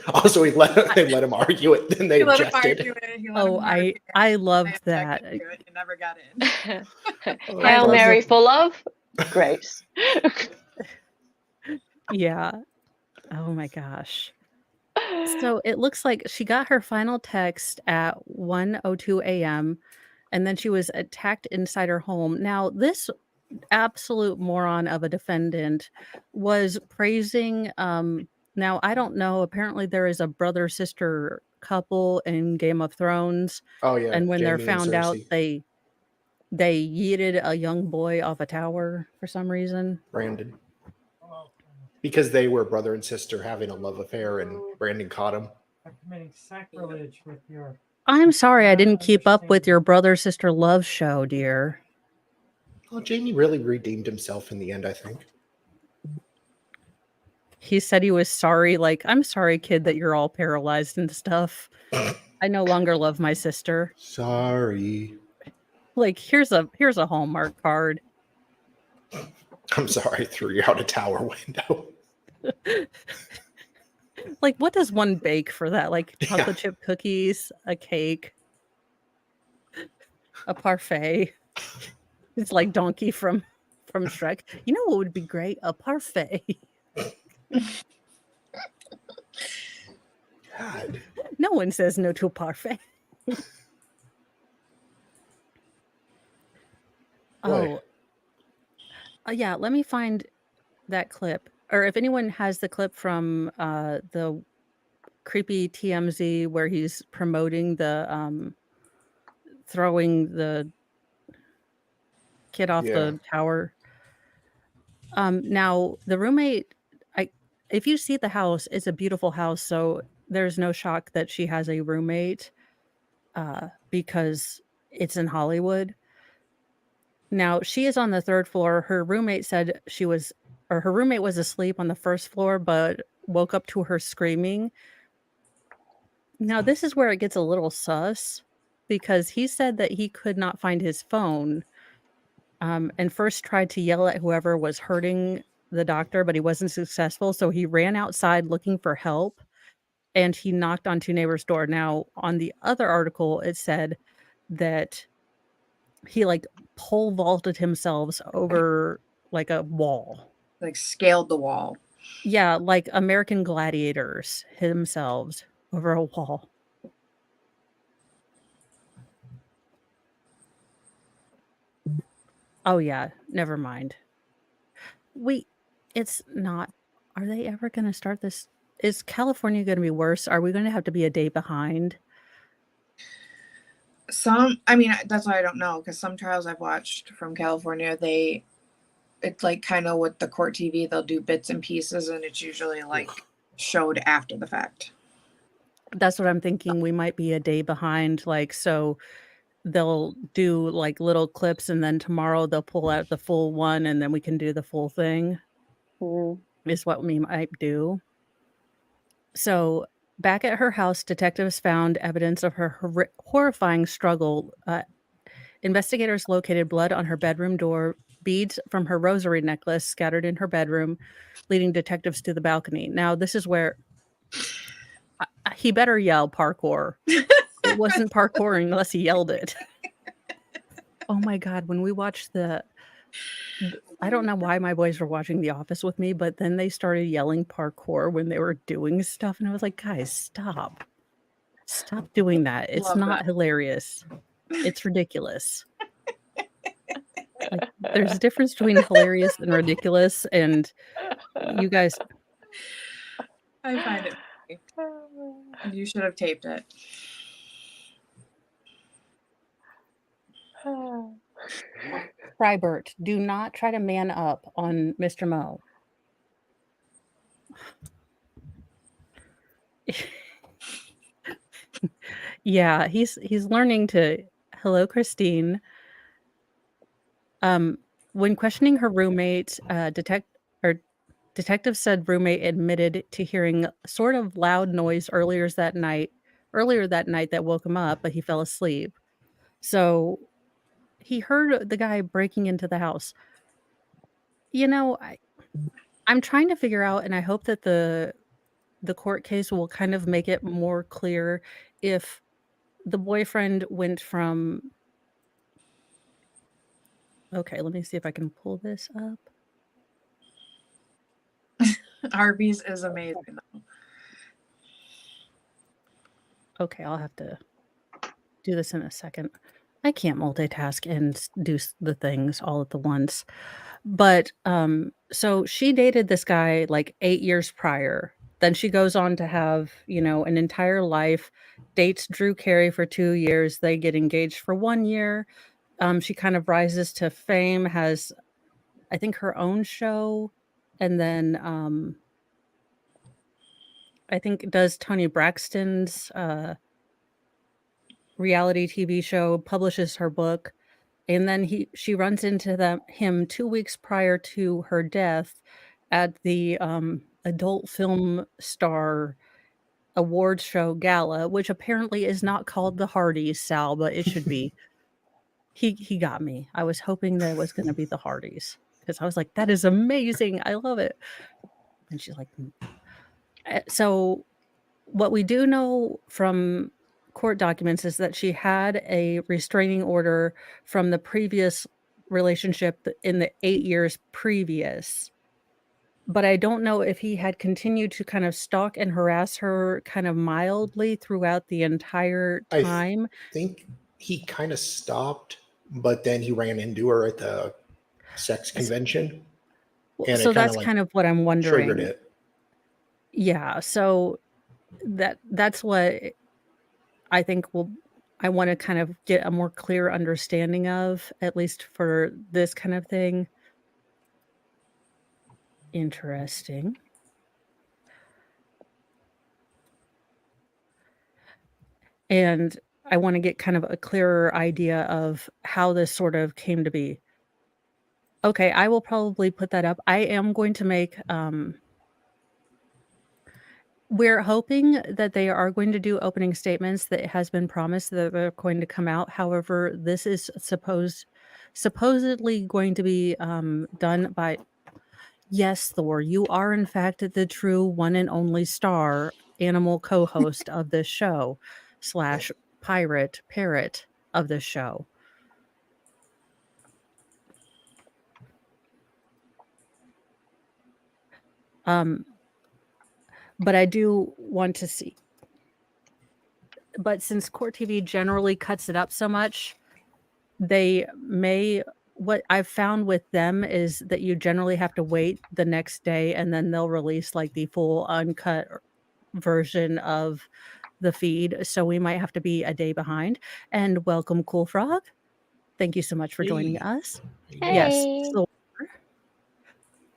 Also, they let him argue it, then they He let him objected. argue it. He let Oh, him argue it. I They loved that. objected to it. He never got in. I Hail love Mary, it. full of grace. Yeah. Oh my gosh. So it looks like she got her final text at 1:02 a.m. and then she was attacked inside her home. Now, this absolute moron of a defendant was praising now I don't know, apparently there is a brother sister couple in Game of Thrones, Oh yeah. and when they're Jaime and found out Cersei. they yeeted a young boy off a tower for some reason. Brandon. Because they were brother and sister having a love affair, and Brandon caught him. I'm committing sacrilege with your. I'm sorry I didn't keep up with your brother sister love show, dear. Well, Jamie really redeemed himself in the end, I think. He said he was sorry, like, I'm sorry, kid, that you're all paralyzed and stuff. I no longer love my sister. Sorry. Like, here's a Hallmark card. I'm sorry I threw you out a tower window. Like, what does one bake for that? Like Yeah. chocolate chip cookies, a cake, a parfait. It's like Donkey from Shrek. You know what would be great? A parfait. God. No one says no to a parfait. Boy. Yeah, let me find that clip. Or if anyone has the clip from the creepy TMZ where he's promoting the throwing the kid off Yeah. the tower. Now the roommate, if you see the house, it's a beautiful house, so there's no shock that she has a roommate because it's in Hollywood. Now she is on the 3rd floor. Her roommate said her roommate was asleep on the 1st floor, but woke up to her screaming. Now this is where it gets a little sus because he said that he could not find his phone, and first tried to yell at whoever was hurting the doctor, but he wasn't successful. So he ran outside looking for help and he knocked on 2 neighbors' door. Now, on the other article, it said that he like pole vaulted himself over like a wall. Like scaled the wall. Yeah, like American gladiators themselves over a wall. Oh yeah, never mind. Wait, it's not. Are they ever going to start this? Is California going to be worse? Are we going to have to be a day behind? I mean, that's why I don't know, because some trials I've watched from California, it's like kind of with the court TV, they'll do bits and pieces, and it's usually like showed after the fact. That's what I'm thinking. We might be a day behind. Like, so they'll do like little clips and then tomorrow they'll pull out the full one and then we can do the full thing, is what we might do. So back at her house, detectives found evidence of her horrifying struggle. Investigators located blood on her bedroom door, beads from her rosary necklace scattered in her bedroom, leading detectives to the balcony. Now, this is where he better yell parkour. It wasn't parkouring unless he yelled it. Oh my God, when we watched I don't know why my boys were watching The Office with me, but then they started yelling parkour when they were doing stuff. And I was like, guys, stop. Stop doing that. It's Love not that. hilarious. It's ridiculous. Like, there's a difference between hilarious and ridiculous. And you guys, I find it funny. You should have taped it. Frybert, do not try to man up on Mr. Mo. Yeah, he's learning to. Hello, Christine. When questioning her roommate, detective said roommate admitted to hearing sort of loud noise earlier that night that woke him up, but he fell asleep. So he heard the guy breaking into the house. You know, I'm trying to figure out, and I hope that the court case will kind of make it more clear if the boyfriend went from. Okay, let me see if I can pull this up. Arby's is amazing though. Okay, I'll have to do this in a second. I can't multitask and do the things all at the once. But so she dated this guy like 8 years prior. Then she goes on to have, an entire life, dates Drew Carey for 2 years. They get engaged for 1 year. She kind of rises to fame, has, I think, her own show, and then I think does Tony Braxton's reality TV show, publishes her book, and then she runs into him 2 weeks prior to her death at the adult film star awards show gala, which apparently is not called the Hardys, Sal, but it should be. He got me. I was hoping that it was going to be the Hardys because I was like, that is amazing. I love it. And she's like, so what we do know from court documents is that she had a restraining order from the previous relationship in the 8 years previous. But I don't know if he had continued to kind of stalk and harass her kind of mildly throughout the entire time. I think he kind of stopped but then he ran into her at the sex convention, and So it kind that's of like kind of what I'm triggered wondering. it. Yeah, so that's what I think I want to kind of get a more clear understanding of, at least for this kind of thing. Interesting. And I want to get kind of a clearer idea of how this sort of came to be. Okay, I will probably put that up. I am going to make we're hoping that they are going to do opening statements, that it has been promised that they're going to come out. However, this is supposedly going to be done by, yes, Thor, you are in fact the true one and only star animal co-host of this show / parrot of this show. But I do want to see. But since Court TV generally cuts it up so much, they may. What I've found with them is that you generally have to wait the next day, and then they'll release like the full uncut version of the feed. So we might have to be a day behind. And welcome, Cool Frog. Thank you so much for joining Hey. us. Hey. Yes,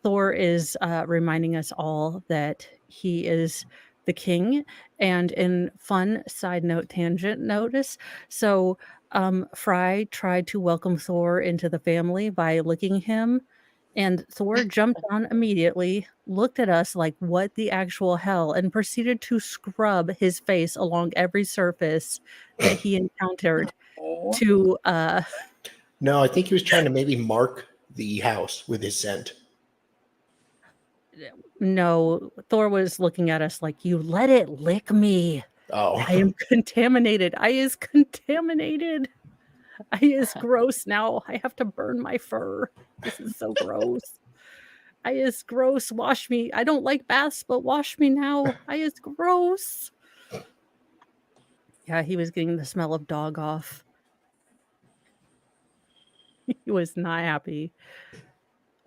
Thor is reminding us all that he is the king. And in fun side note, tangent notice, so Fry tried to welcome Thor into the family by licking him, and Thor jumped on immediately, looked at us like, what the actual hell, and proceeded to scrub his face along every surface that he encountered Oh. to No, I think he was trying to maybe mark the house with his scent. no, Thor was looking at us like, you let it lick me. Oh, I am contaminated. I is contaminated. I is gross now. I have to burn my fur. This is so gross. I is gross. Wash me. I don't like baths, but wash me now. I is gross. Yeah, he was getting the smell of dog off. He was not happy.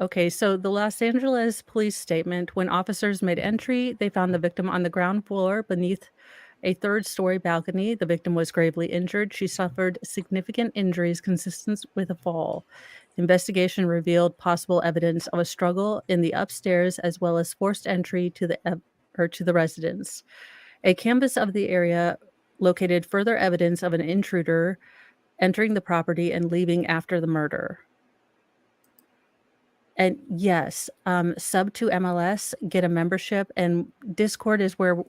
Okay, so the Los Angeles police statement: when officers made entry, they found the victim on the ground floor beneath a third-story balcony. The victim was gravely injured. She suffered significant injuries consistent with a fall. The investigation revealed possible evidence of a struggle in the upstairs, as well as forced entry to the residence. A canvass of the area located further evidence of an intruder entering the property and leaving after the murder. And yes, sub to MLS, get a membership, and Discord is where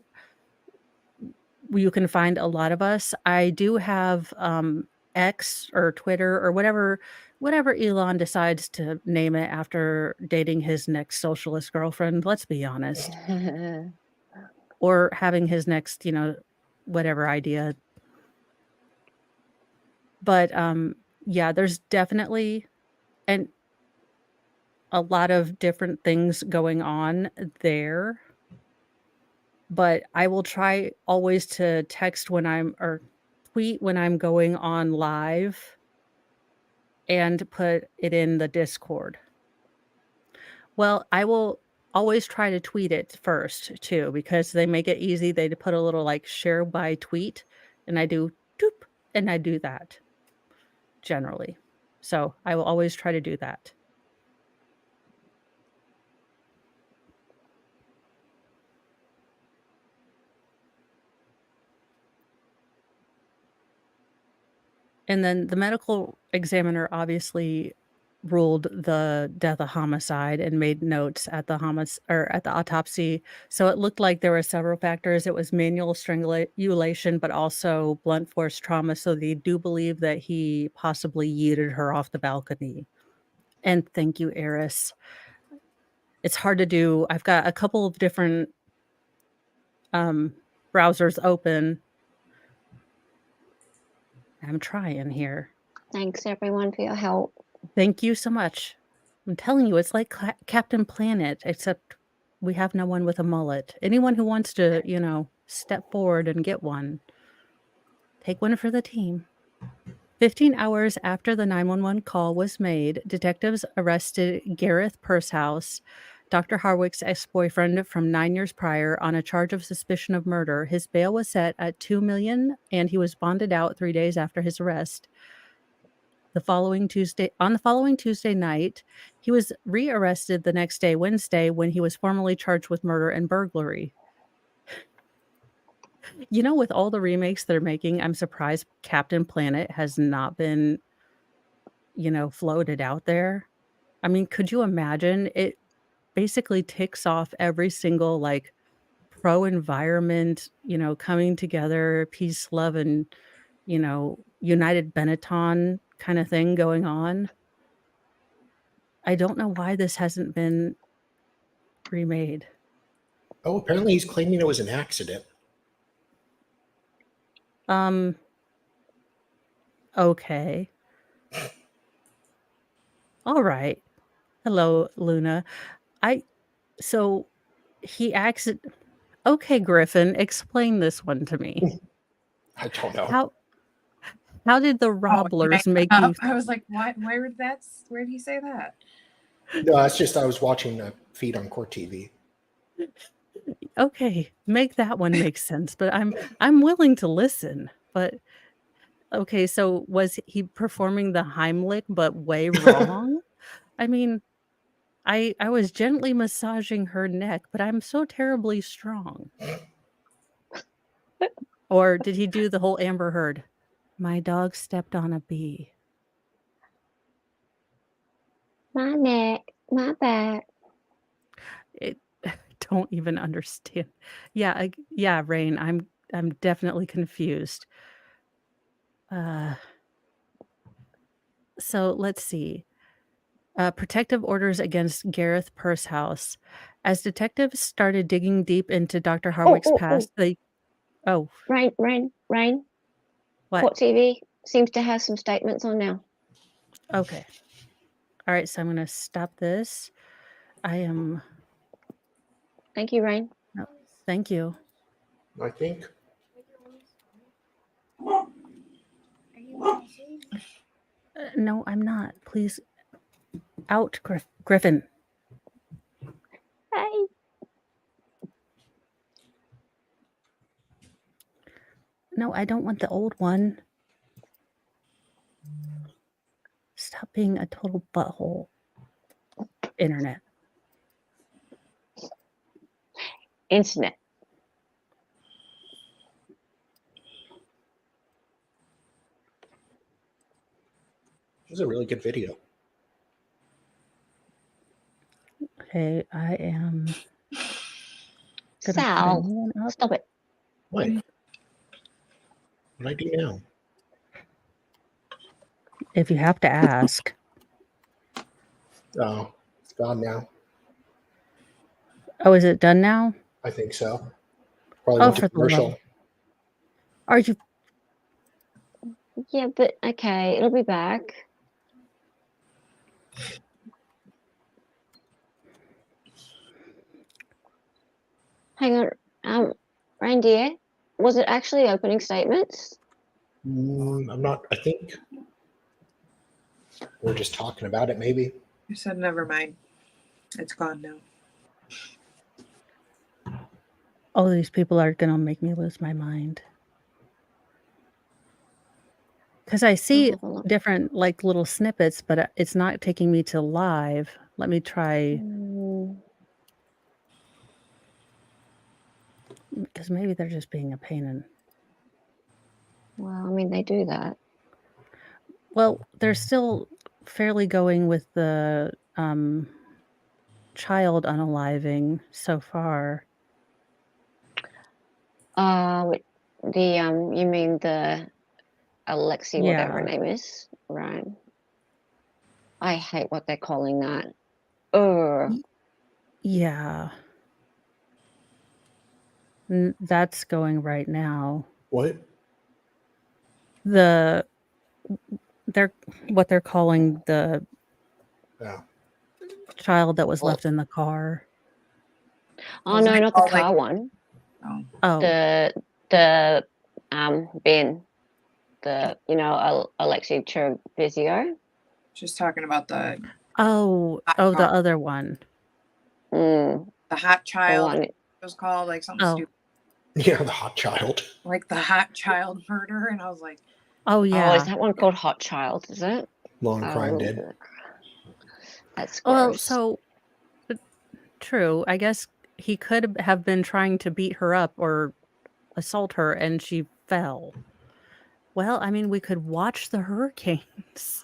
you can find a lot of us. I do have X or Twitter or whatever Elon decides to name it after dating his next socialist girlfriend, let's be honest. Or having his next, whatever idea. But yeah, there's definitely a lot of different things going on there. But I will try always to text or tweet when I'm going on live and put it in the Discord. Well, I will always try to tweet it first too, because they make it easy. They put a little like share by tweet, and I do doop, and I do that generally. So I will always try to do that. And then the medical examiner obviously ruled the death a homicide and made notes at the autopsy. So it looked like there were several factors. It was manual strangulation, but also blunt force trauma. So they do believe that he possibly yeeted her off the balcony. And thank you, Eris. It's hard to do. I've got a couple of different browsers open. I'm trying here. Thanks everyone for your help. Thank you so much. I'm telling you, it's like Captain Planet, except we have no one with a mullet. Anyone who wants to, step forward and get one, take one for the team. 15 hours after the 911 call was made, detectives arrested Gareth Pursehouse, Dr. Harwick's ex-boyfriend from 9 years prior, on a charge of suspicion of murder. His bail was set at $2 million, and he was bonded out 3 days after his arrest. On the following Tuesday night, he was rearrested the next day, Wednesday, when he was formally charged with murder and burglary. You know, with all the remakes they're making, I'm surprised Captain Planet has not been, floated out there. I mean, could you imagine? It basically ticks off every single, like, pro-environment, coming together, peace, love, and, united Benetton kinda thing going on. I don't know why this hasn't been remade. Oh, apparently he's claiming it was an accident. Okay. Alright. Hello, Luna. So he acci Okay, Griffin, explain this one to me. I don't know. How did the Oh, you Robblers made make that you up. I was like, what? Where did he say that? No, it's just I was watching a feed on Court TV. Okay, make that one make sense, but I'm willing to listen, but okay, so was he performing the Heimlich, but way wrong? I mean, I was gently massaging her neck, but I'm so terribly strong. Or did he do the whole Amber Heard? My dog stepped on a bee. My neck, my back. It don't even understand. Yeah, Rain, I'm definitely confused. So let's see. Protective orders against Gareth Pursehouse. As detectives started digging deep into Dr. Harwick's past, Oh, Rain. what? Court TV seems to have some statements on now. Okay. All right, so I'm going to stop this. Thank you, Rain. Oh, thank you. I think. No, I'm not. Please. Out, Griffin. Hey. No, I don't want the old one. Stop being a total butthole. Internet. Internet. It was a really good video. Okay, I am gonna put a Sal, new one up. stop it. What? What do I do now? If you have to ask. Oh, it's gone now. Oh, is it done now? I think so. Probably Oh, went to for the commercial. love. Are you? Yeah, but okay, it'll be back. Hang on, Reindeer, was it actually opening statements? I'm not. I think we're just talking about it. Maybe. I said, never mind. It's gone now. Oh, these people are gonna make me lose my mind. Because I see have a look. different, like, little snippets, but it's not taking me to live. Let me try, because maybe they're just being a pain in. Well, I mean, they do that. Well, they're still fairly going with the child unaliving so far. You mean the Alexi, whatever her Yeah. name is, right? I hate what they're calling that. Ugh. Yeah. That's going right now. What? They're what they're calling the Yeah. child that was left in the car. Oh Was no, it not the called, like- car one. Oh. Oh, The bin. Alexei Chervizio. She's talking about the Oh, hot the dog. other one. Mm, the hot the child. one. It was called like something Oh, stupid, Yeah, the hot child. like the hot child murder, and I was like, oh Oh, is yeah. that one called Hot Child? Is it? Long Crime Oh, Dead. that's Well, gross. so true. I guess he could have been trying to beat her up or assault her, and she fell. Well, I mean, we could watch the hurricanes.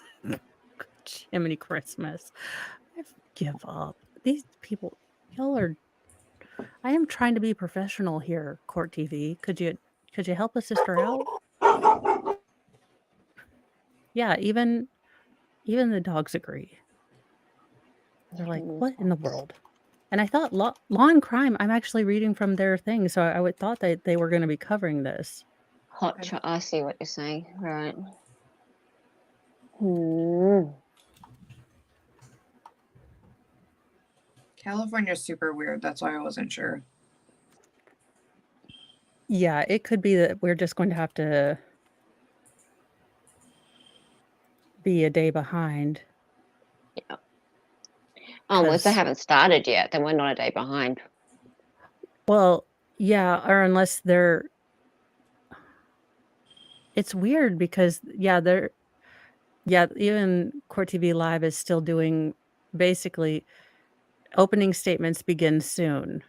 Jiminy Christmas. I give up. These people, y'all are. I am trying to be professional here, Court TV. Could you help a sister out? Yeah, even the dogs agree. They're like, what in the world? And I thought Law and Crime, I'm actually reading from their thing, so I would thought that they were going to be covering this. Hot Child. I see what you're saying. Right. Hmm. California's super weird. That's why I wasn't sure. Yeah, it could be that we're just going to have to be a day behind. Yeah. Unless they 'Cause haven't started yet, then we're not a day behind. well, yeah, or unless they're it's weird because even Court TV Live is still doing basically opening statements begin soon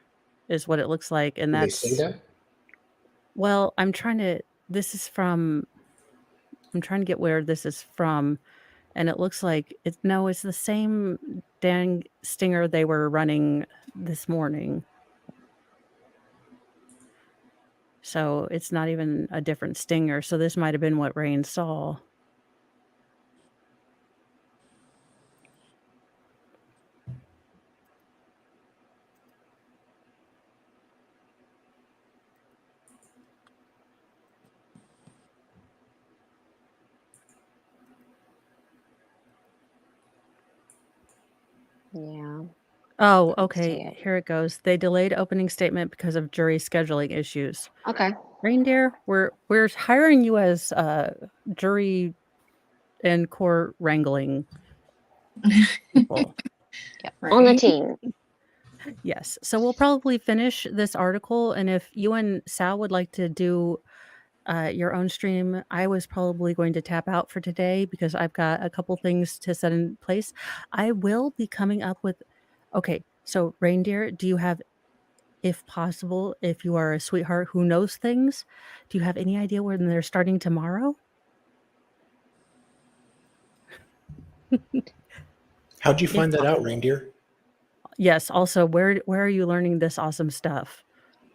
is what it looks like, and Did they say that's that? well, I'm trying to get where this is from, and it looks like it's the same dang stinger they were running this morning. So it's not even a different stinger. So this might have been what Rain saw. Yeah. Oh, I see okay. it. Here it goes. They delayed opening statement because of jury scheduling issues. Okay. Reindeer, we're hiring you as jury and court wrangling people. Yeah. Right. On the team. Yes. So we'll probably finish this article, and if you and Sal would like to do your own stream, I was probably going to tap out for today because I've got a couple things to set in place. I will be coming up with. Okay, so Reindeer, do you have, if possible, if you are a sweetheart who knows things, do you have any idea when they're starting tomorrow? How'd you If find that out, possible. Reindeer? Yes. Also, where are you learning this awesome stuff?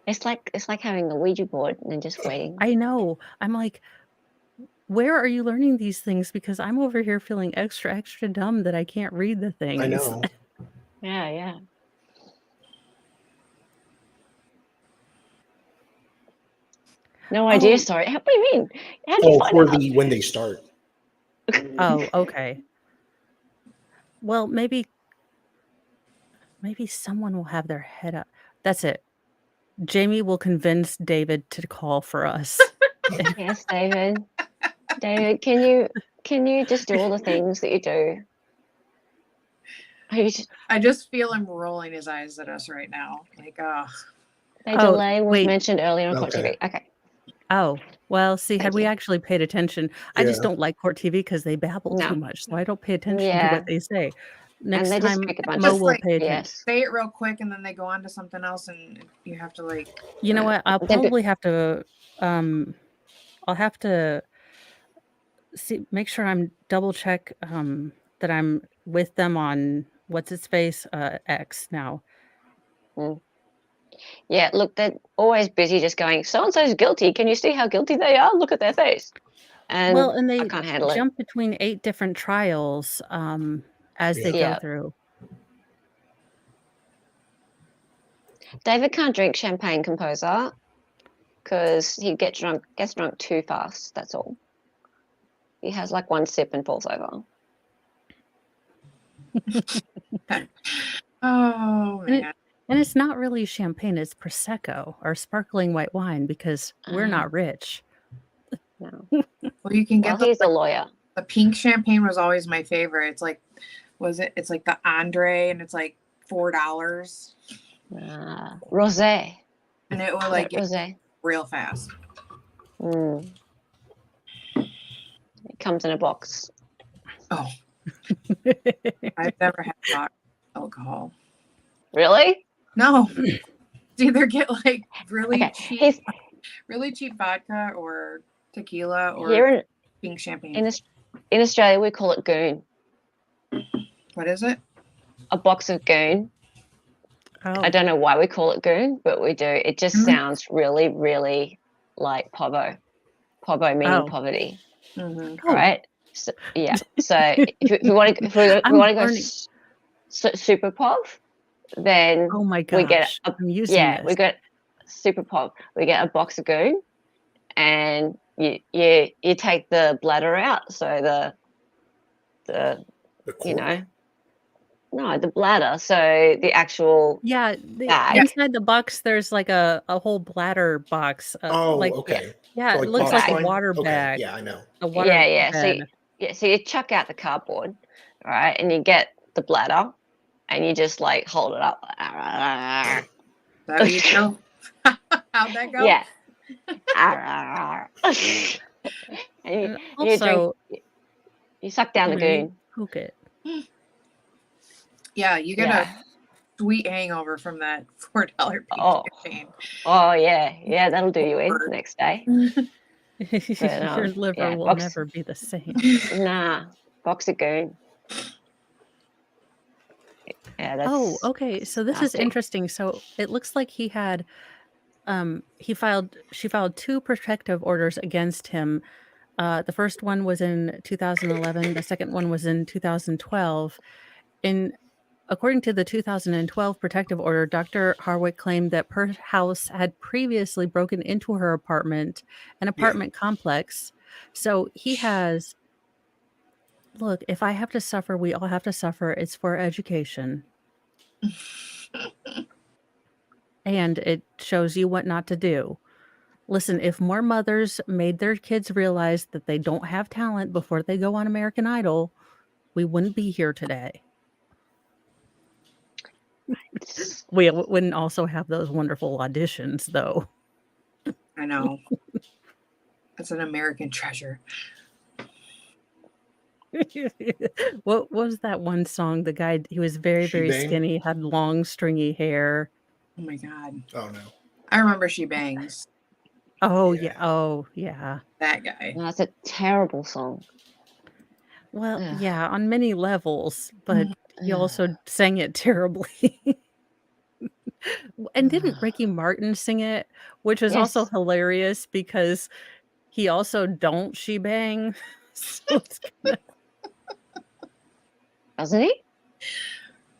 It's like having a Ouija board and just waiting. I know. I'm like, where are you learning these things? Because I'm over here feeling extra dumb that I can't read the things. I know. Yeah, yeah. No idea. Oh, Sorry. What do you mean? How do you find for out? when they start. oh, okay. Well, maybe someone will have their head up. That's it. Jamie will convince David to call for us. Yes, David. David, can you just do all the things that you do? I just feel him rolling his eyes at us right now. Like, The Oh, delay was wait. mentioned earlier on Court Okay. TV. Okay. Oh, well, see, had Thank we you. actually paid attention, I just Yeah. don't like Court TV because they babble No. too much, so I don't pay attention to Yeah. what they say. Next And they just time, make a bunch Mo of will like, pay attention. yes. say it real quick and then they go on to something else and you have to like. You know what? I'll They've been- probably have to, I'll have to make sure I'm double check that I'm with them on what's its face X now. Yeah, look, they're always busy just going, so and so's guilty. Can you see how guilty they are? Look at their face. And Well, and I they can't handle it. jump between 8 different trials as they go Yeah. through. David can't drink champagne, composer, because he gets drunk too fast. That's all. He has like one sip and falls over. Oh man. And it's not really champagne, it's Prosecco or sparkling white wine because we're not rich. No. Well, you can get Well, he's a lawyer. the pink champagne was always my favorite. It's like, it's like the Andre, and it's like $4, Rosé. and it will Is like it rosé? real fast. Mm. It comes in a box. Oh, I've never had hot alcohol. Really? No, it's either get like really Okay. cheap vodka or tequila or Here pink champagne. in Australia, we call it goon. What is it? A box of goon. Oh. I don't know why we call it goon, but we do. It just sounds really, really like povo. Povo meaning poverty. Mm-hmm. Right? So, yeah. So if we want to go super pov, then Oh my we get gosh. I'm using this. we got super pov. We get a box of goon, and you take the bladder out. So the you know. No, the bladder. So the actual bag. Inside the box, there's like a whole bladder box. Okay. Yeah, So, it looks like a line? water Okay, bag. yeah, I know. A water bed. So you chuck out the cardboard, right, and you get the bladder, and you just like hold it up. That what you do? How'd that go? Yeah. And you also, you suck down the goon. Hook it. Yeah, you get a sweet hangover from that $4 pink champagne. Oh yeah, that'll do you in the next day. But, your liver will never be the same. Nah, box of goon. Yeah, that's okay. So this is interesting. So it looks like he had, she filed 2 protective orders against him. The first one was in 2011. The second one was in 2012. According to the 2012 protective order, Dr. Harwick claimed that Pursehouse had previously broken into her apartment, an apartment complex. So he has, look, if I have to suffer, we all have to suffer. It's for education. And it shows you what not to do. Listen, if more mothers made their kids realize that they don't have talent before they go on American Idol, we wouldn't be here today. We wouldn't also have those wonderful auditions, though. I know. That's an American treasure. What was that one song? The guy, he was very, very skinny, had long, stringy hair. Oh my God. Oh no. I remember She Bangs. Oh yeah. Oh yeah. That guy. No, that's a terrible song. Well, yeah, on many levels, but he also sang it terribly. And didn't Ricky Martin sing it? Which was also hilarious because he also don't she bang. So it's kinda... Doesn't he?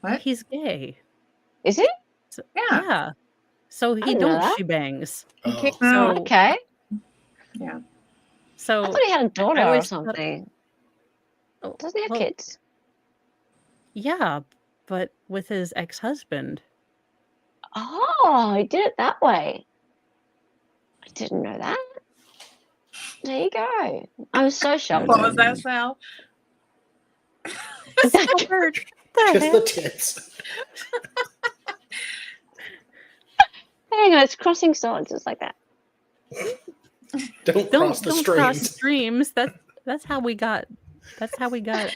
What? He's gay. Is he? So, yeah. So he don't she bangs. So okay. Yeah. So I thought he had a daughter or something. Doesn't he have kids? Yeah, but with his ex-husband. Oh, he did it that way. I didn't know that. There you go. I was so shocked. What was that, Sal? Just the tits. Hang on, it's crossing swords. It's like that. Don't cross the streams. Cross streams. That's how we got. That's how we got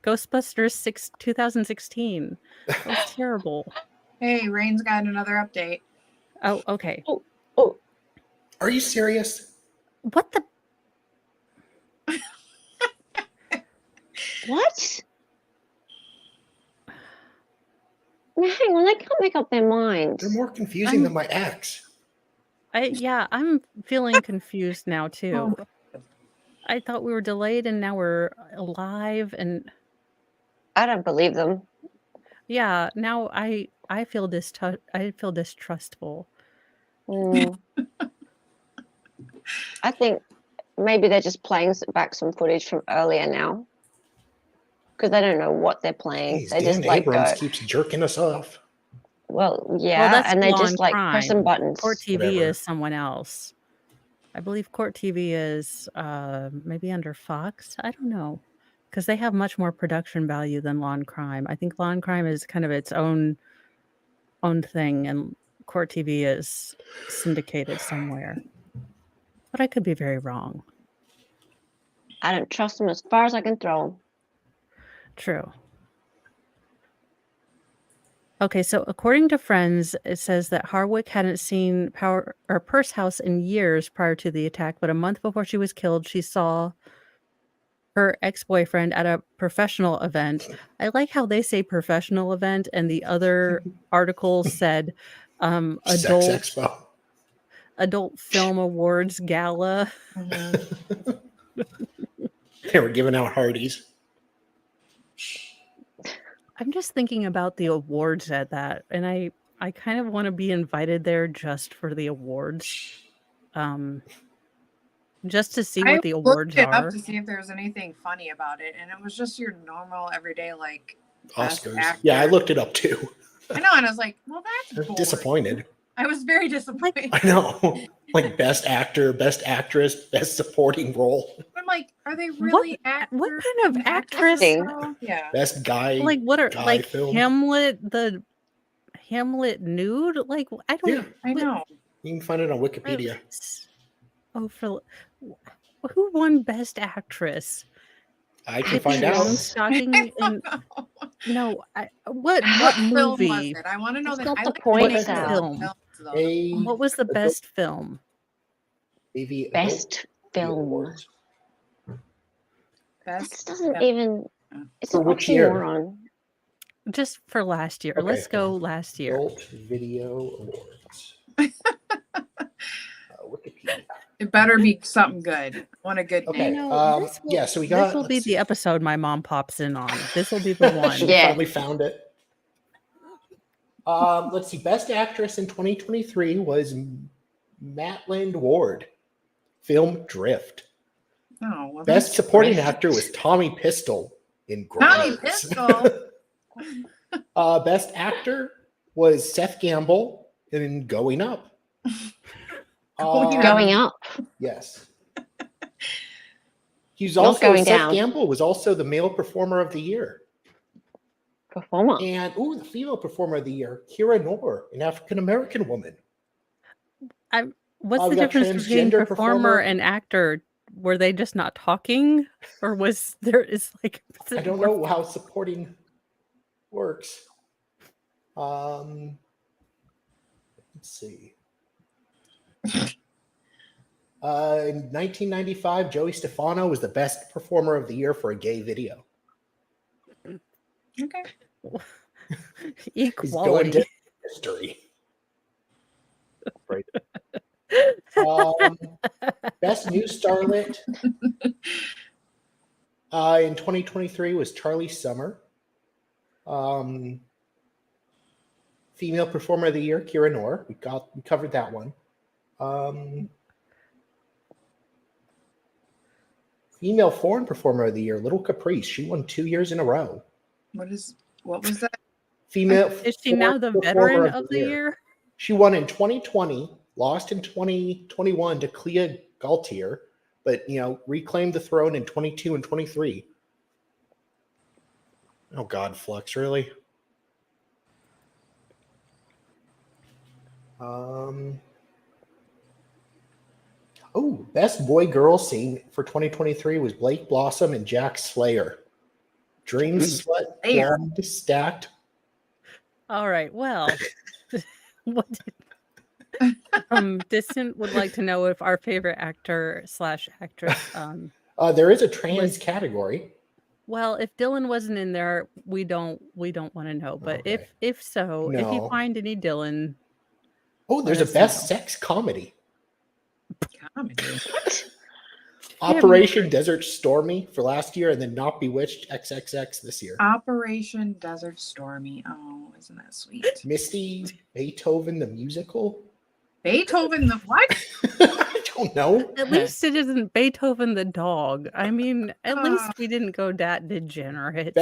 Ghostbusters 2016. That was terrible. Hey, Rain's got another update. Oh, okay. Oh. Are you serious? What the? What? Now, hang on, they can't make up their minds. They're more confusing than my ex. I'm feeling confused now too. I thought we were delayed and now we're alive, and I don't believe them. Yeah, now I feel distrustful. I think maybe they're just playing back some footage from earlier now, because they don't know what they're playing. They just like Abrams keeps jerking us off. Well, yeah, that's and they just like crime. pressing buttons. Court TV is someone else. I believe Court TV is maybe under Fox. I don't know, because they have much more production value than Law and Crime. I think Law and Crime is kind of its own thing, and Court TV is syndicated somewhere. But I could be very wrong. I don't trust them as far as I can throw them. True. Okay, so according to friends, it says that Harwick hadn't seen Pursehouse in years prior to the attack, but a month before she was killed, she saw her ex-boyfriend at a professional event. I like how they say professional event, and the other article said Sex adult film awards gala. Mhm. They were giving out Hardee's. I'm just thinking about the awards at that, and I kind of want to be invited there just for the awards. Just to see I what the looked awards it up are. to see if there was anything funny about it, and it was just your normal everyday like best Oscars. actor. Yeah, I looked it up too. I know, and I was like, well, that's I'm boring. disappointed. I was very disappointed. I know. Like best actor, best actress, best supporting role, I'm like, are they really actors? What kind of and actress? Acting. though? Yeah. best guy. Like what are guy like film. Hamlet nude? Like I don't. Yeah, I know. you can find it on Wikipedia. Who won best actress? I can Pippi find out. Longstocking in what Film was movie? it? I want to know That's that. not I the like point, names Sal. of Film. films, though. What was the best film? Maybe Best film. Best. That doesn't yeah. even. It's For an which year? oxymoron. Just for last year. Okay. Let's go last year. Adult Video Awards. Wikipedia. It better be something good. I want a good Okay. name. Yeah, so we got. This will be let's the see. episode my mom pops in on. This will be the one. She Yeah. finally found it. Let's see. Best actress in 2023 was Maitland Ward. Film Drift. Oh, well, Best that's supporting Drift. actor was Tommy Pistol in Tommy Grimes. Pistol. Best actor was Seth Gamble in Going Up. Going up. Yes. He's Not also going Seth down. Gamble was also the male performer of the year. Performer. And the female performer of the year, Kira Noor, an African American woman. What's we the got difference between transgender performer performer. and actor? Were they just not talking, or was there is like? is I it don't more- know how supporting works. Let's see. In 1995, Joey Stefano was the best performer of the year for a gay video. Okay. He's going equality? to history. Right. Best new starlet in 2023 was Charlie Summer. Female performer of the year, Kira Noor. We covered that one. Female foreign performer of the year, Little Caprice. She won 2 years in a row. What was that? Female. Is she now the foreign performer veteran of the year? She won in 2020, lost in 2021 to Clea Gaultier, but reclaimed the throne in 22 and 23. Oh God, Flux, really? Best boy girl scene for 2023 was Blake Blossom and Jack Slayer. Dreams slut Slayer. blonde stacked. All right. Well, what Distant would like to know if our favorite actor / actress. There is a trans category. Well, if Dylan wasn't in there, we don't want to know. But Okay. if so, if you No. find any Dylan, Oh, there's a Let us best know. sex comedy. Comedy. Operation Desert Stormy for last year, and then Not Bewitched XXX this year. Operation Desert Stormy. Oh, isn't that sweet? Misty Beethoven the musical. Beethoven the what? I don't know. at least it isn't Beethoven the dog. I mean, at Ah. least we didn't go that degenerate.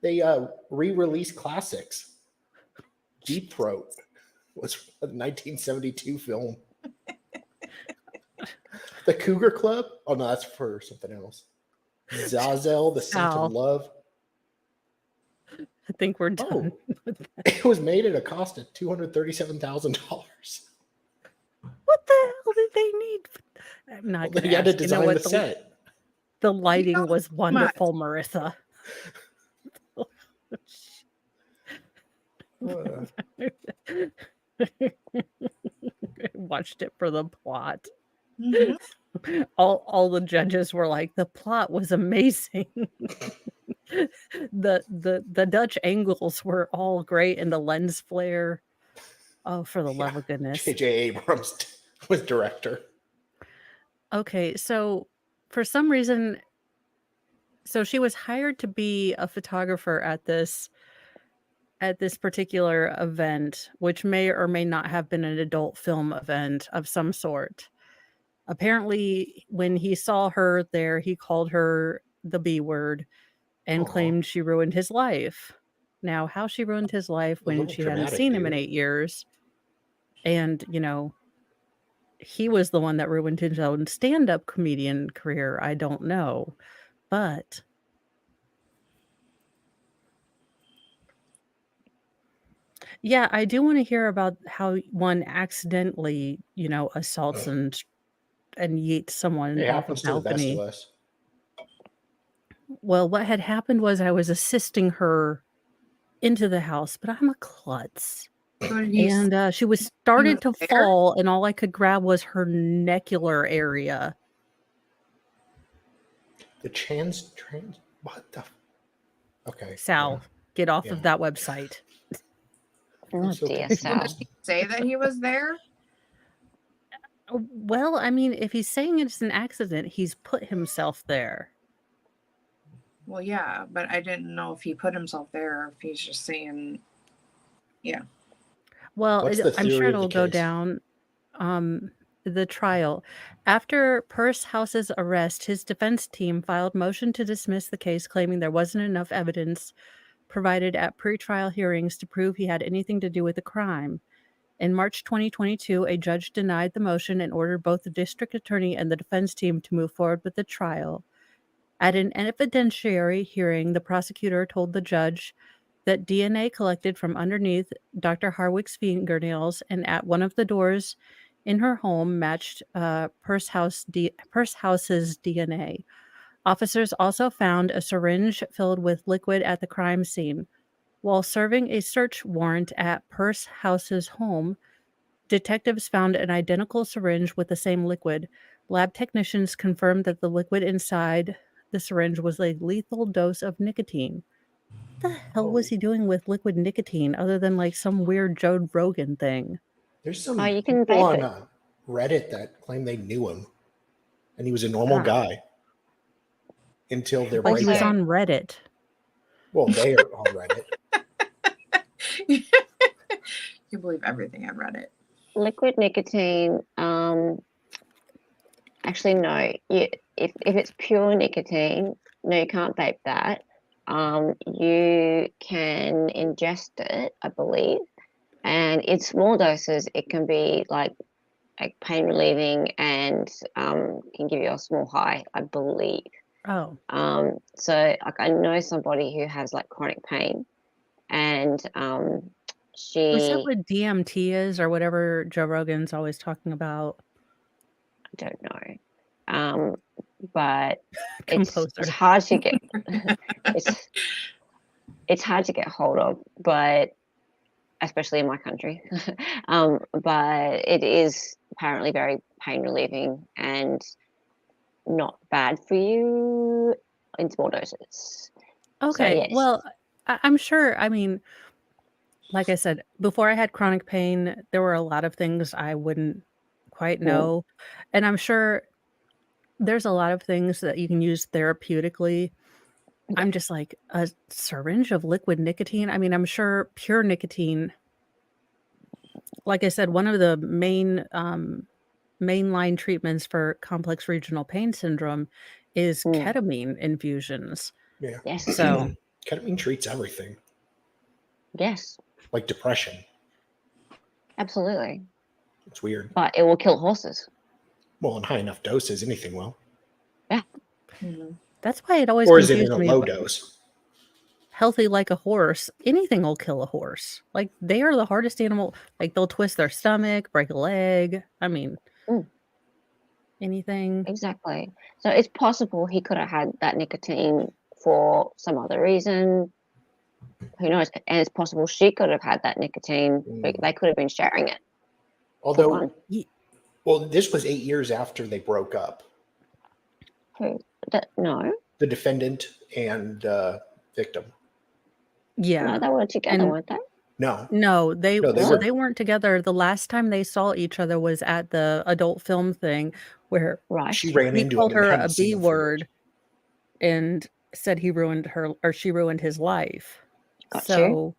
They re-released classics. Deep Throat was a 1972 film. The Cougar Club? Oh no, that's for something else. Zazel, the Scent Sal. of Love. I think we're done. Oh, it was made at a cost of $237,000. What the hell did they need? I'm not Well, going they to had to ask. You know design the what? set. The lighting know was how much? wonderful, Marissa. I watched it for the plot. Mhm. All the judges were like, the plot was amazing. the Dutch angles were all great, and the lens flare. Oh, for the love of goodness. J.J. Abrams was director. Okay, so for some reason, so she was hired to be a photographer at this particular event, which may or may not have been an adult film event of some sort. Apparently, when he saw her there, he called her the B word and Aw. claimed she ruined his life. Now, how she ruined his life A when little she hadn't dramatic, seen him in dude. 8 years, and, you know, he was the one that ruined his own stand-up comedian career, I don't know. But yeah, I do wanna hear about how one accidentally, you know, assaults and yeets someone It off a happens to the best of balcony. us. Well, what had happened was I was assisting her into the house, but I'm a klutz. So did he, And she was he started was to there? fall, and all I could grab was her necular area. The what the? Okay. Sal, get off Yeah. of that website. Oh So dear, confused. Well, Sal. did he say that he was there? Well, I mean, if he's saying it's an accident, he's put himself there. Well, yeah, but I didn't know if he put himself there or if he's just saying, yeah. Well, What's the I'm sure theory of the it'll go case? down. The trial. After Purshouse's arrest, his defense team filed motion to dismiss the case, claiming there wasn't enough evidence provided at pretrial hearings to prove he had anything to do with the crime. In March 2022, a judge denied the motion and ordered both the district attorney and the defense team to move forward with the trial. At an evidentiary hearing, the prosecutor told the judge that DNA collected from underneath Dr. Harwick's fingernails and at one of the doors in her home matched Purshouse's DNA. Officers also found a syringe filled with liquid at the crime scene. While serving a search warrant at Purshouse's home, detectives found an identical syringe with the same liquid. Lab technicians confirmed that the liquid inside the syringe was a lethal dose of nicotine. What the hell was he doing with liquid nicotine other than like some weird Joe Rogan thing? There's some Oh, you can people vape on it. Reddit that claim they knew him, and he was a normal Ah. guy until their But he was breakup. on Reddit. Well, they are on Reddit. You believe everything I read it. Liquid nicotine. Actually, no. If it's pure nicotine, no, you can't vape that. You can ingest it, I believe, and in small doses, it can be like pain relieving and can give you a small high, I believe. Oh, So like I know somebody who has like chronic pain, and is that she what DMT is or whatever Joe Rogan's always talking about? I don't know, but it's Composer. hard to get. it's hard to get hold of, but especially in my country. But it is apparently very pain relieving and not bad for you in small doses. Okay, yes. well, I'm sure. I mean, like I said, before I had chronic pain, there were a lot of things I wouldn't quite know. And I'm sure there's a lot of things that you can use therapeutically. I'm just like, a syringe of liquid nicotine? I mean, I'm sure pure nicotine, like I said, one of the mainline treatments for complex regional pain syndrome is ketamine infusions. Yeah. Yes. So Ketamine treats everything, Yes, like depression. absolutely. It's weird. But it will kill horses. Well, in high enough doses, anything will. Mhm. That's why it always Or is it in confused a me low about dose? healthy like a horse. Anything will kill a horse. Like, they are the hardest animal. Like, they'll twist their stomach, break a leg. I mean, Mm. anything. Exactly. So it's possible he could have had that nicotine for some other reason. Who knows? And it's possible she could have had that nicotine. Mm. They could have been sharing it. For Although, one. well, this was 8 years after they broke up. Who? No. The defendant and victim. Yeah. No, they were together, And weren't they? No, no, they No, they so were- they weren't together. The last time they saw each other was at the adult film thing where Right. she ran he into called him and her a hadn't seen B him for years. word and said he ruined her or she ruined his life. Got you. So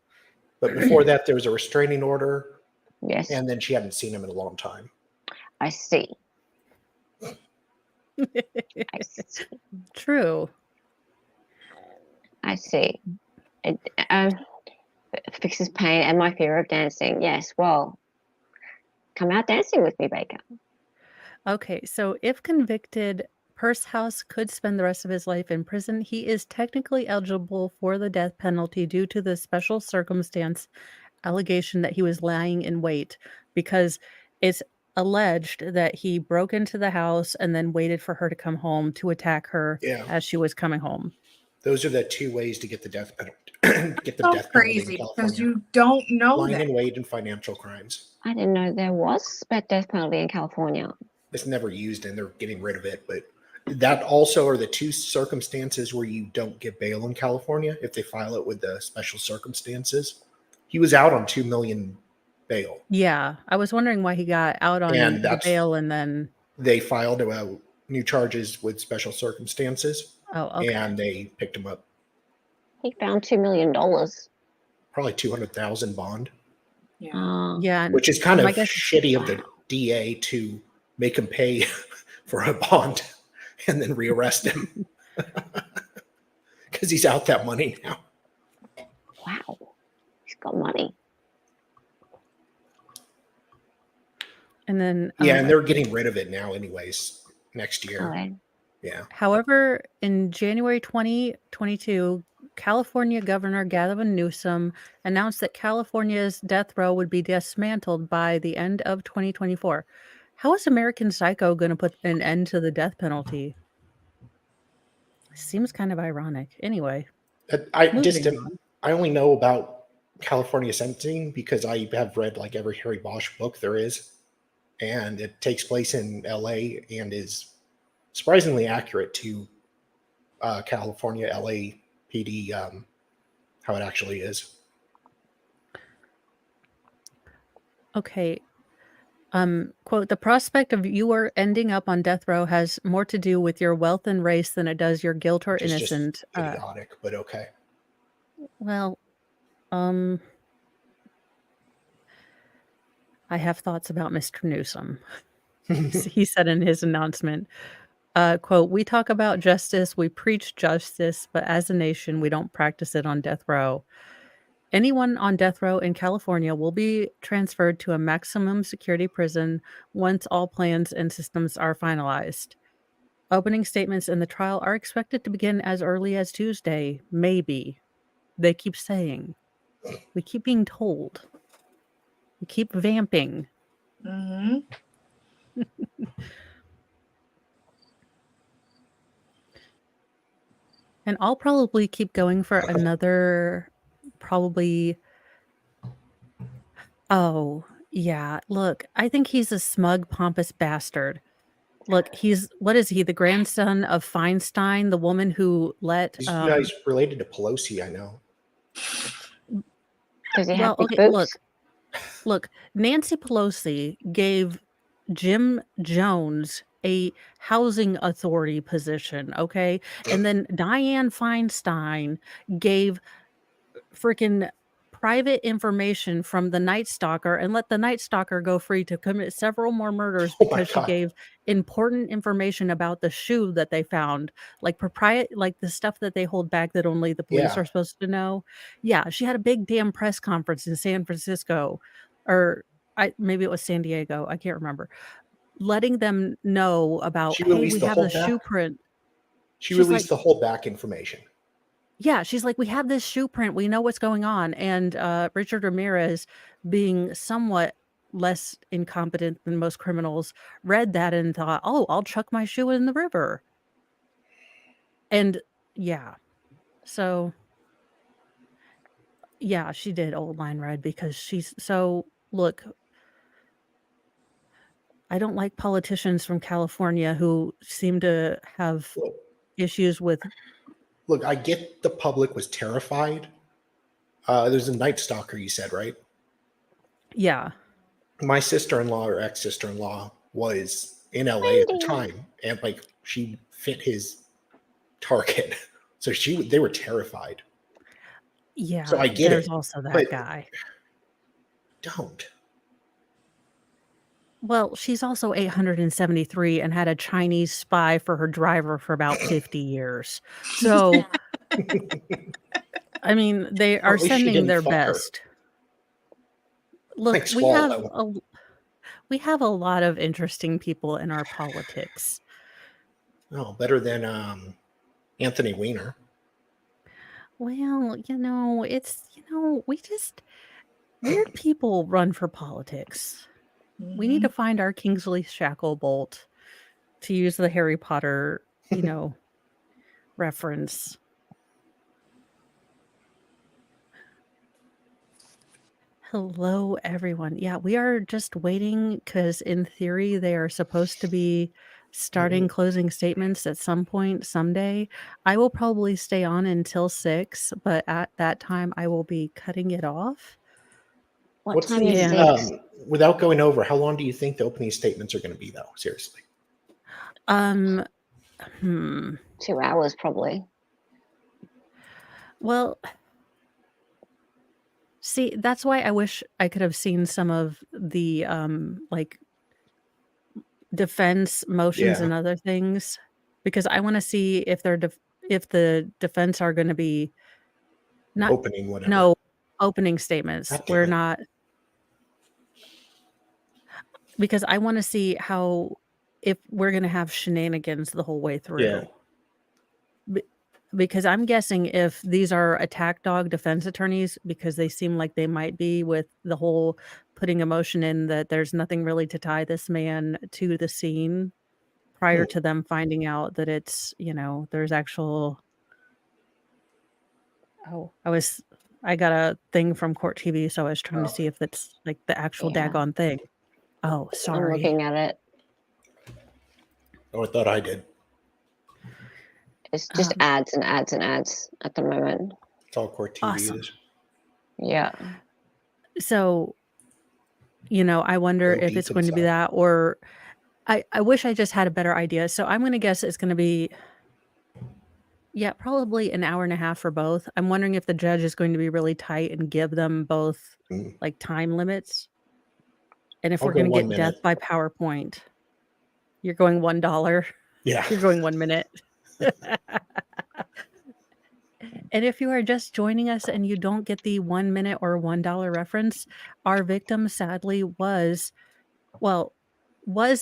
But before that, there was a restraining order, Yes. and then she hadn't seen him in a long time. I see. I see. true. I see. It fixes pain and my fear of dancing. Yes. Well, come out dancing with me, Baker. Okay, so if convicted, Pursehouse could spend the rest of his life in prison. He is technically eligible for the death penalty due to the special circumstance allegation that he was lying in wait, because it's alleged that he broke into the house and then waited for her to come home to attack her Yeah, as she was coming home. those are the two ways to get the death penalty. Get the So death penalty in crazy because California. you don't know Lying that. in wait and financial crimes. I didn't know there was a death penalty in California. It's never used, and they're getting rid of it. But that also are the two circumstances where you don't get bail in California if they file it with the special circumstances. He was out on $2 million bail. Yeah, I was wondering why he got out on And the that's- bail and then They filed new charges with special circumstances, okay. and they picked him up. He found $2 million. Probably 200,000 bond, Yeah. Yeah, which is kind of my guess- shitty of the DA to make him pay for a bond and then rearrest him because he's out that money now. Wow. He's got money. and then Yeah, and they're getting rid of it now, anyways, next year. Okay. Yeah. However, in January 2022, California Governor Gavin Newsom announced that California's death row would be dismantled by the end of 2024. How is American Psycho going to put an end to the death penalty? Seems kind of ironic. Anyway, I moving on. I only know about California sentencing because I have read like every Harry Bosch book there is, and it takes place in LA and is surprisingly accurate to California LAPD, how it actually is. Okay. Quote, the prospect of you ending up on death row has more to do with your wealth and race than it does your guilt or Which is just innocent. idiotic, but okay. Well, I have thoughts about Mr. Newsom. He said in his announcement, quote, we talk about justice, we preach justice, but as a nation, we don't practice it on death row. Anyone on death row in California will be transferred to a maximum security prison once all plans and systems are finalized. Opening statements in the trial are expected to begin as early as Tuesday, maybe. They keep saying. We keep being told. We keep vamping. Mm-hmm. And I'll probably keep going for another, probably. Oh, yeah. Look, I think he's a smug, pompous bastard. Look, what is he? The grandson of Feinstein, the woman who let. He's related to Pelosi, I know. Does he have Well, big okay, boobs? look, Nancy Pelosi gave Jim Jones a housing authority position, okay? And then Dianne Feinstein gave freaking private information from the Night Stalker and let the Night Stalker go free to commit several more murders Oh my because she God. gave important information about the shoe that they found, like like the stuff that they hold back that only the police Yeah. are supposed to know. Yeah, she had a big damn press conference in San Francisco, or maybe it was San Diego. I can't remember. letting them know about, She hey, we released the have the whole shoe back. print. She She's released like, the whole back information. yeah, she's like, we have this shoe print. We know what's going on. And Richard Ramirez, being somewhat less incompetent than most criminals, read that and thought, oh, I'll chuck my shoe in the river. And yeah, so yeah, she did old line red because she's so, look, I don't like politicians from California who seem to have Look, issues with, look, I get the public was terrified. There's a Night Stalker, you said, right? yeah. My sister-in-law or ex-sister-in-law was in LA at the time, and like she fit his target. So they were terrified. Yeah, So I get there's it, also that but guy. don't. Well, she's also 873 and had a Chinese spy for her driver for about 50 years. So, I mean, they Or are at least she sending didn't their fuck her. best. Look, Like Swallow. we have a lot of interesting people in our politics. Oh, better than Anthony Weiner. Well, weird people run for politics. We need to find our Kingsley Shacklebolt, to use the Harry Potter, reference. Hello, everyone. Yeah, we are just waiting because in theory they are supposed to be starting closing statements at some point someday. I will probably stay on until 6, but at that time I will be cutting it off. What What's time the is 6? without going over? How long do you think the opening statements are going to be, though? Seriously. 2 hours probably. Well, see, that's why I wish I could have seen some of the like defense motions Yeah. and other things, because I want to see if if the defense are going to be not Opening whatever. opening statements. God damn We're it. not, because I want to see if we're going to have shenanigans the whole way through. Because I'm guessing if these are attack dog defense attorneys, because they seem like they might be, with the whole putting emotion in that there's nothing really to tie this man to the scene prior to them finding out that it's, there's actual. Oh, I got a thing from Court TV, so I was trying to see if it's like the actual Yeah. daggone thing. Oh, I'm sorry. looking at it. Oh, I thought I did. It's just ads and ads and ads at the moment. It's all Court TV Awesome. is. Yeah. So, I wonder Go if deep it's going to be inside. that, or I wish I just had a better idea. So I'm going to guess it's going to be, probably an hour and a half for both. I'm wondering if the judge is going to be really tight and give them both like time limits. And if I'll we're go going to 1 get minute. death by PowerPoint, you're going $1. Yeah. You're going 1 minute. And if you are just joining us and you don't get the 1 minute or $1 reference, our victim sadly was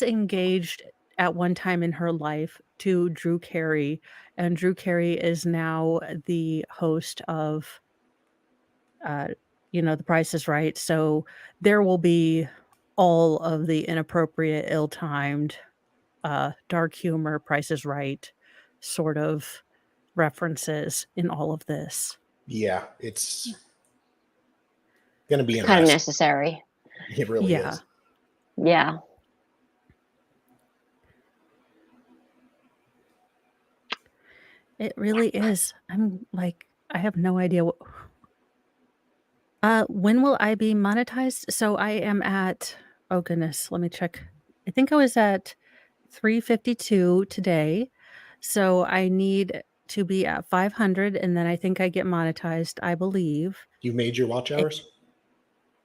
engaged at one time in her life to Drew Carey, and Drew Carey is now the host of The Price is Right. So there will be all of the inappropriate, ill-timed, dark humor, Price is Right sort of references in all of this. Yeah, it's going to be Kind of interesting. necessary. It really is. Yeah. It really is. I'm like, I have no idea what. When will I be monetized? So I am at, oh goodness, let me check. I think I was at 352 today. So I need to be at 500, and then I think I get monetized, I believe. You made your watch hours?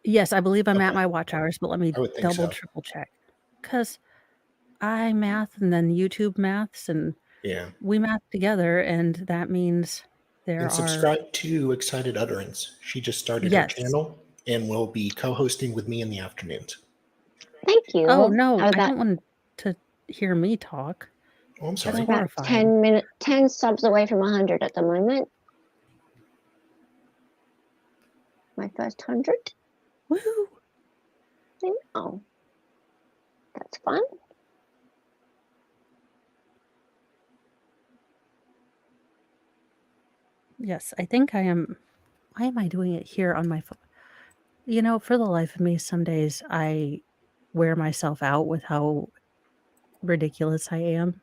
Yes, I believe I'm at Okay. my watch hours, but let me I would think double, so. triple check. Because I math and then YouTube maths, and Yeah. we math together, and that means there And are. subscribe to Excited Utterance. She just started her channel and will be co-hosting with me in the afternoons. Thank you. Oh no, How I that? don't want. to hear me talk. Oh, I'm That's sorry. I'm about horrifying. 10 subs away from 100 at the moment. My first 100. Woohoo! Oh, that's fun. Yes, I think I am. Why am I doing it here on my phone? You know, for the life of me, some days I wear myself out with how ridiculous I am.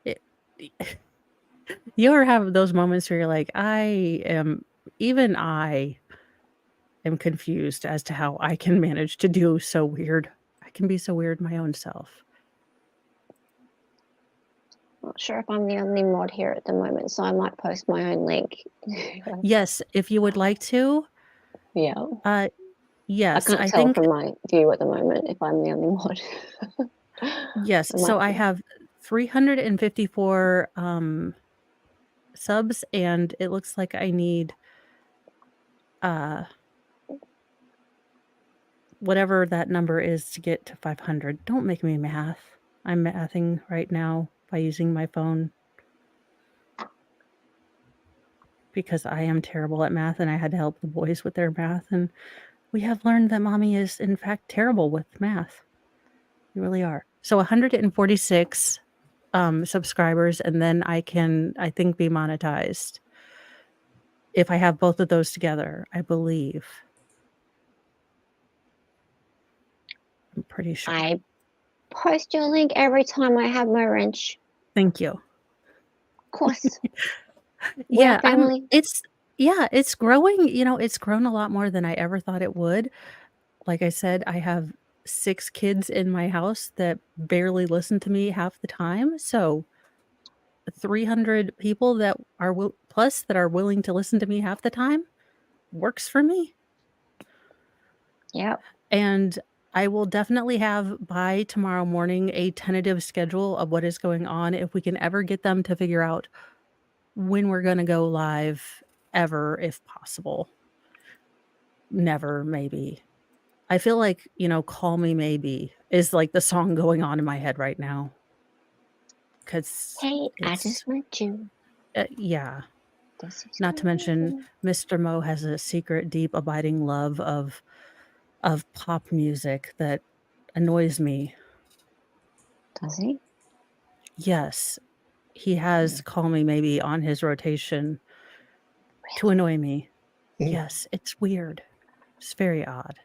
It, you ever have those moments where you're like, even I am confused as to how I can manage to do so weird. I can be so weird my own self. Not sure if I'm the only mod here at the moment, so I might post my own link. Yes, if you would like to. Yeah. I can't tell think from my view at the moment if I'm the only mod. yes. I So might I be. have 354 subs, and it looks like I need whatever that number is to get to 500. Don't make me math. I'm mathing right now by using my phone because I am terrible at math, and I had to help the boys with their math, and we have learned that mommy is in fact terrible with math. You really are. So 146 subscribers, and then I can, I think, be monetized if I have both of those together, I believe. I'm pretty sure. I post your link every time I have my wrench. Thank you. Of course. We're Yeah, a family. it's growing, it's grown a lot more than I ever thought it would. Like I said, I have 6 kids in my house that barely listen to me half the time, so 300 people that are plus that are willing to listen to me half the time works for me. Yep. And I will definitely have by tomorrow morning a tentative schedule of what is going on if we can ever get them to figure out when we're going to go live ever, if possible. Never, maybe. I feel like, Call Me Maybe is like the song going on in my head right now. Because Hey, I it's, just met you. yeah. This is Not to mention, Mr. Mo has a secret, deep, abiding love of pop music that annoys me. Does he? Yes, he has Call Me Maybe on his rotation to annoy me. Yes, it's weird. It's very odd.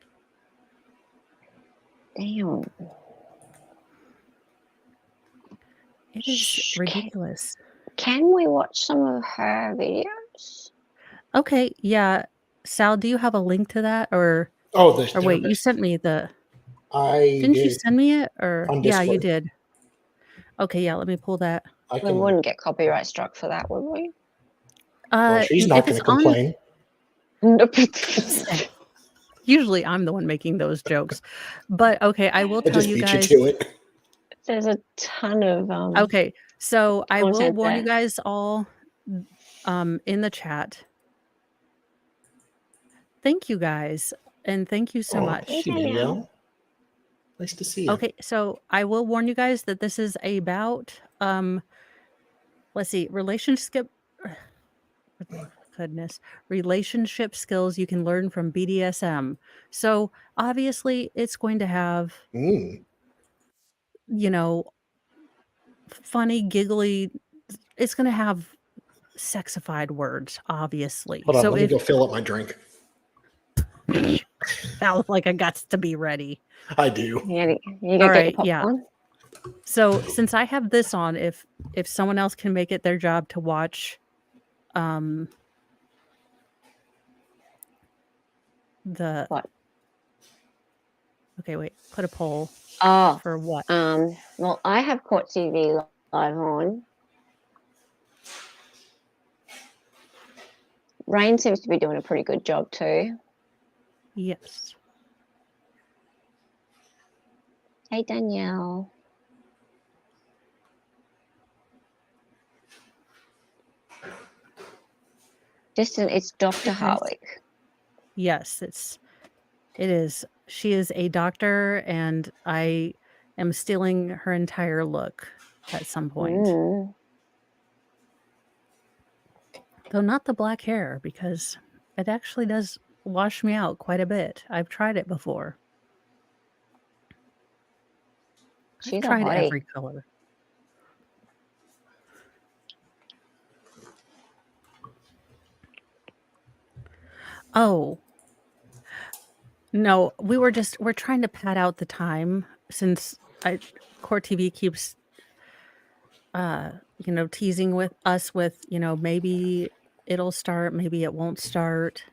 Damn. It is ridiculous. Can we watch some of her videos? Okay, yeah. Sal, do you have a link to that? Or wait, you therapist? sent me the... I Didn't you did send me it? Or on yeah, you Discord. did. Okay, yeah, let me pull that. I We can. wouldn't get copyright struck for that, would we? Well, she's if not going it's to complain. Usually I'm the one making those jokes. But okay, I will I tell just you beat guys. you to it. There's a ton of Okay, so I will content warn you there. guys all in the chat. Thank you guys, and thank you so much. Thank you, Danielle. Nice to see you. Okay, so I will warn you guys that this is about let's see, relationship skills you can learn from BDSM. So obviously it's going to have funny, giggly, it's going to have sexified words, obviously. Hold on, So let me go fill up my drink. Felt like I got to be ready. I do. Yeah, you go All get right, your popcorn. yeah. So since I have this on, if someone else can make it their job to watch the what? Okay, wait. Put a poll. Oh, for what? Well, I have Court TV live on. Rain seems to be doing a pretty good job too. Yes. Hey, Danielle. It's Dr. Harwick. Yes, it is. She is a doctor, and I am stealing her entire look at some point. Mm. Though not the black hair, because it actually does wash me out quite a bit. I've tried it before. I've She's a tried hottie. every color. Oh, no, we're trying to pad out the time since Court TV keeps teasing with us with, maybe it'll start, maybe it won't start.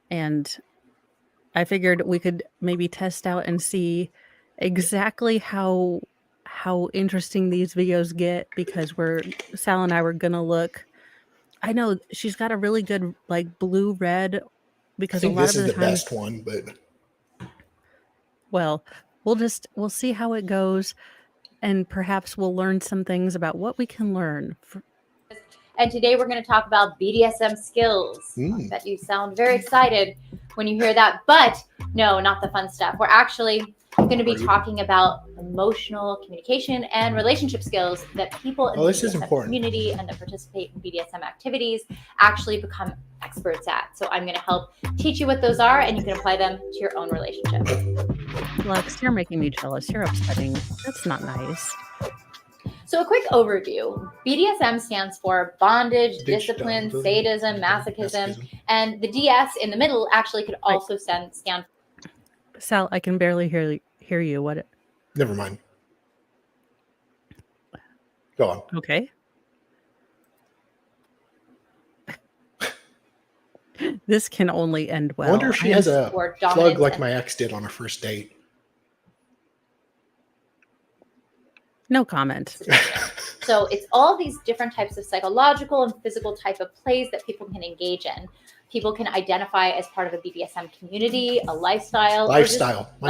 And I figured we could maybe test out and see exactly how interesting these videos get, because Sal and I were gonna look. I know she's got a really good like blue red, I because a think lot this of is the the times, best one, but well, we'll see how it goes, and perhaps we'll learn some things about what we can learn. And today we're going to talk about BDSM skills. I bet you sound very excited when you hear that, but no, not the fun stuff. We're actually going to be talking about emotional communication and relationship skills that people in the BDSM community and that participate in BDSM activities actually become experts at. So I'm going to help teach you what those are, and you can apply them to your own relationship. Lux, you're making me jealous. You're upsetting. That's not nice. So a quick overview. BDSM stands for bondage, discipline, sadism, masochism, and the DS in the middle actually could also stand. Sal, I can barely hear you. What? Never mind. Go on. Okay. This can only end well. I wonder if she has a plug like my ex did on her first date. No comment. So it's all these different types of psychological and physical type of plays that people can engage in. People can identify as part of a BDSM community, a lifestyle. My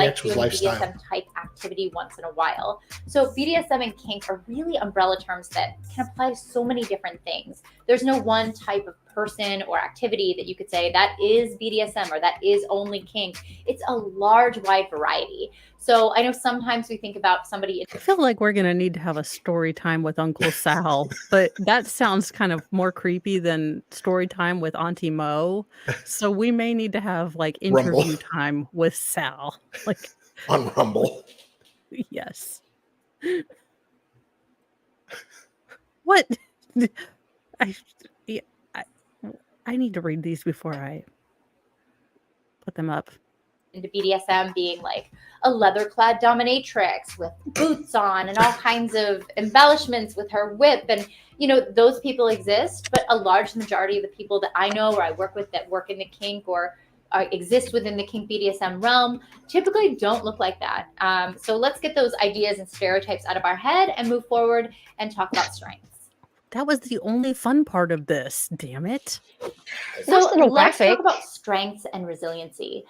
ex was lifestyle. BDSM type activity once in a while. So BDSM and kink are really umbrella terms that can apply to so many different things. There's no one type of person or activity that you could say that is BDSM or that is only kink. It's a large, wide variety. So I know sometimes we think about somebody. I feel like we're going to need to have a story time with Uncle Sal, but that sounds kind of more creepy than story time with Auntie Mo. So we may need to have like interview time with Sal, like on Rumble. Yes. What? I need to read these before I put them up. Into BDSM being like a leather-clad dominatrix with boots on and all kinds of embellishments with her whip. And, those people exist, but a large majority of the people that I know or I work with that work in the kink or exist within the kink BDSM realm typically don't look like that. So let's get those ideas and stereotypes out of our head and move forward and talk about strengths. That was the only fun part of this. Damn it. So let's talk about strengths and resiliency.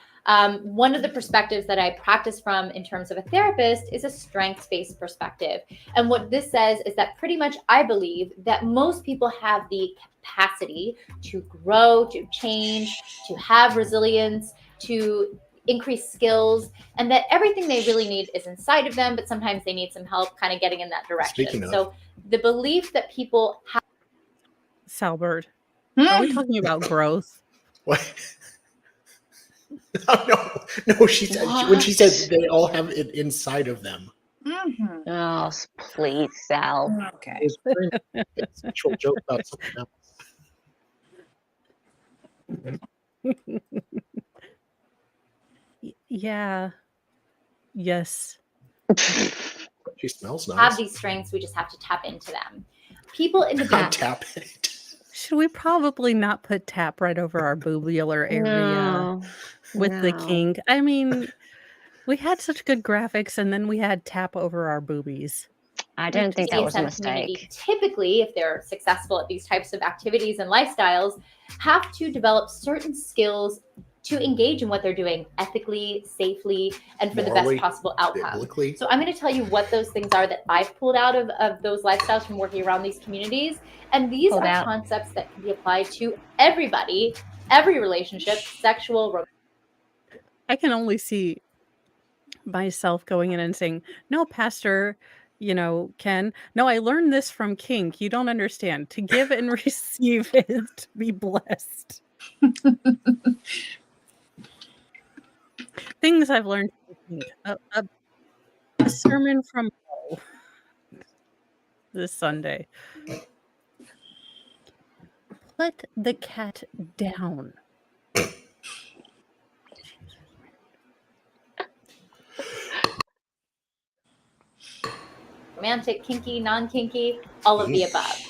One of the perspectives that I practice from in terms of a therapist is a strengths-based perspective. And what this says is that pretty much I believe that most people have the capacity to grow, to change, to have resilience, to increase skills, and that everything they really need is inside of them, but sometimes they need some help kind of getting in that direction. So the belief that people have. Salbert, are we talking about growth? What? No. She said when she said they all have it inside of them. Mm-hmm. Oh, please, Sal. Okay. It's a sexual joke about something else. Yeah. Yes. She smells nice. Have these strengths, we just have to tap into them. People in the tap it. Should we probably not put tap right over our boobular area with the kink? I mean, we had such good graphics, and then we had tap over our boobies. I don't think that was a mistake. Typically, if they're successful at these types of activities and lifestyles, have to develop certain skills to engage in what they're doing ethically, safely, and for the best possible outcome. Biblically. So I'm going to tell you what those things are that I've pulled out of those lifestyles from working around these communities. And these are concepts that can be applied to everybody, every relationship, sexual. I can only see myself going in and saying, "No, Pastor, Ken, no, I learned this from Kink. You don't understand. To give and receive is to be blessed." Things I've learned from Kink. A sermon from Mo this Sunday. Put the cat down. Romantic, kinky, non-kinky, all of the above.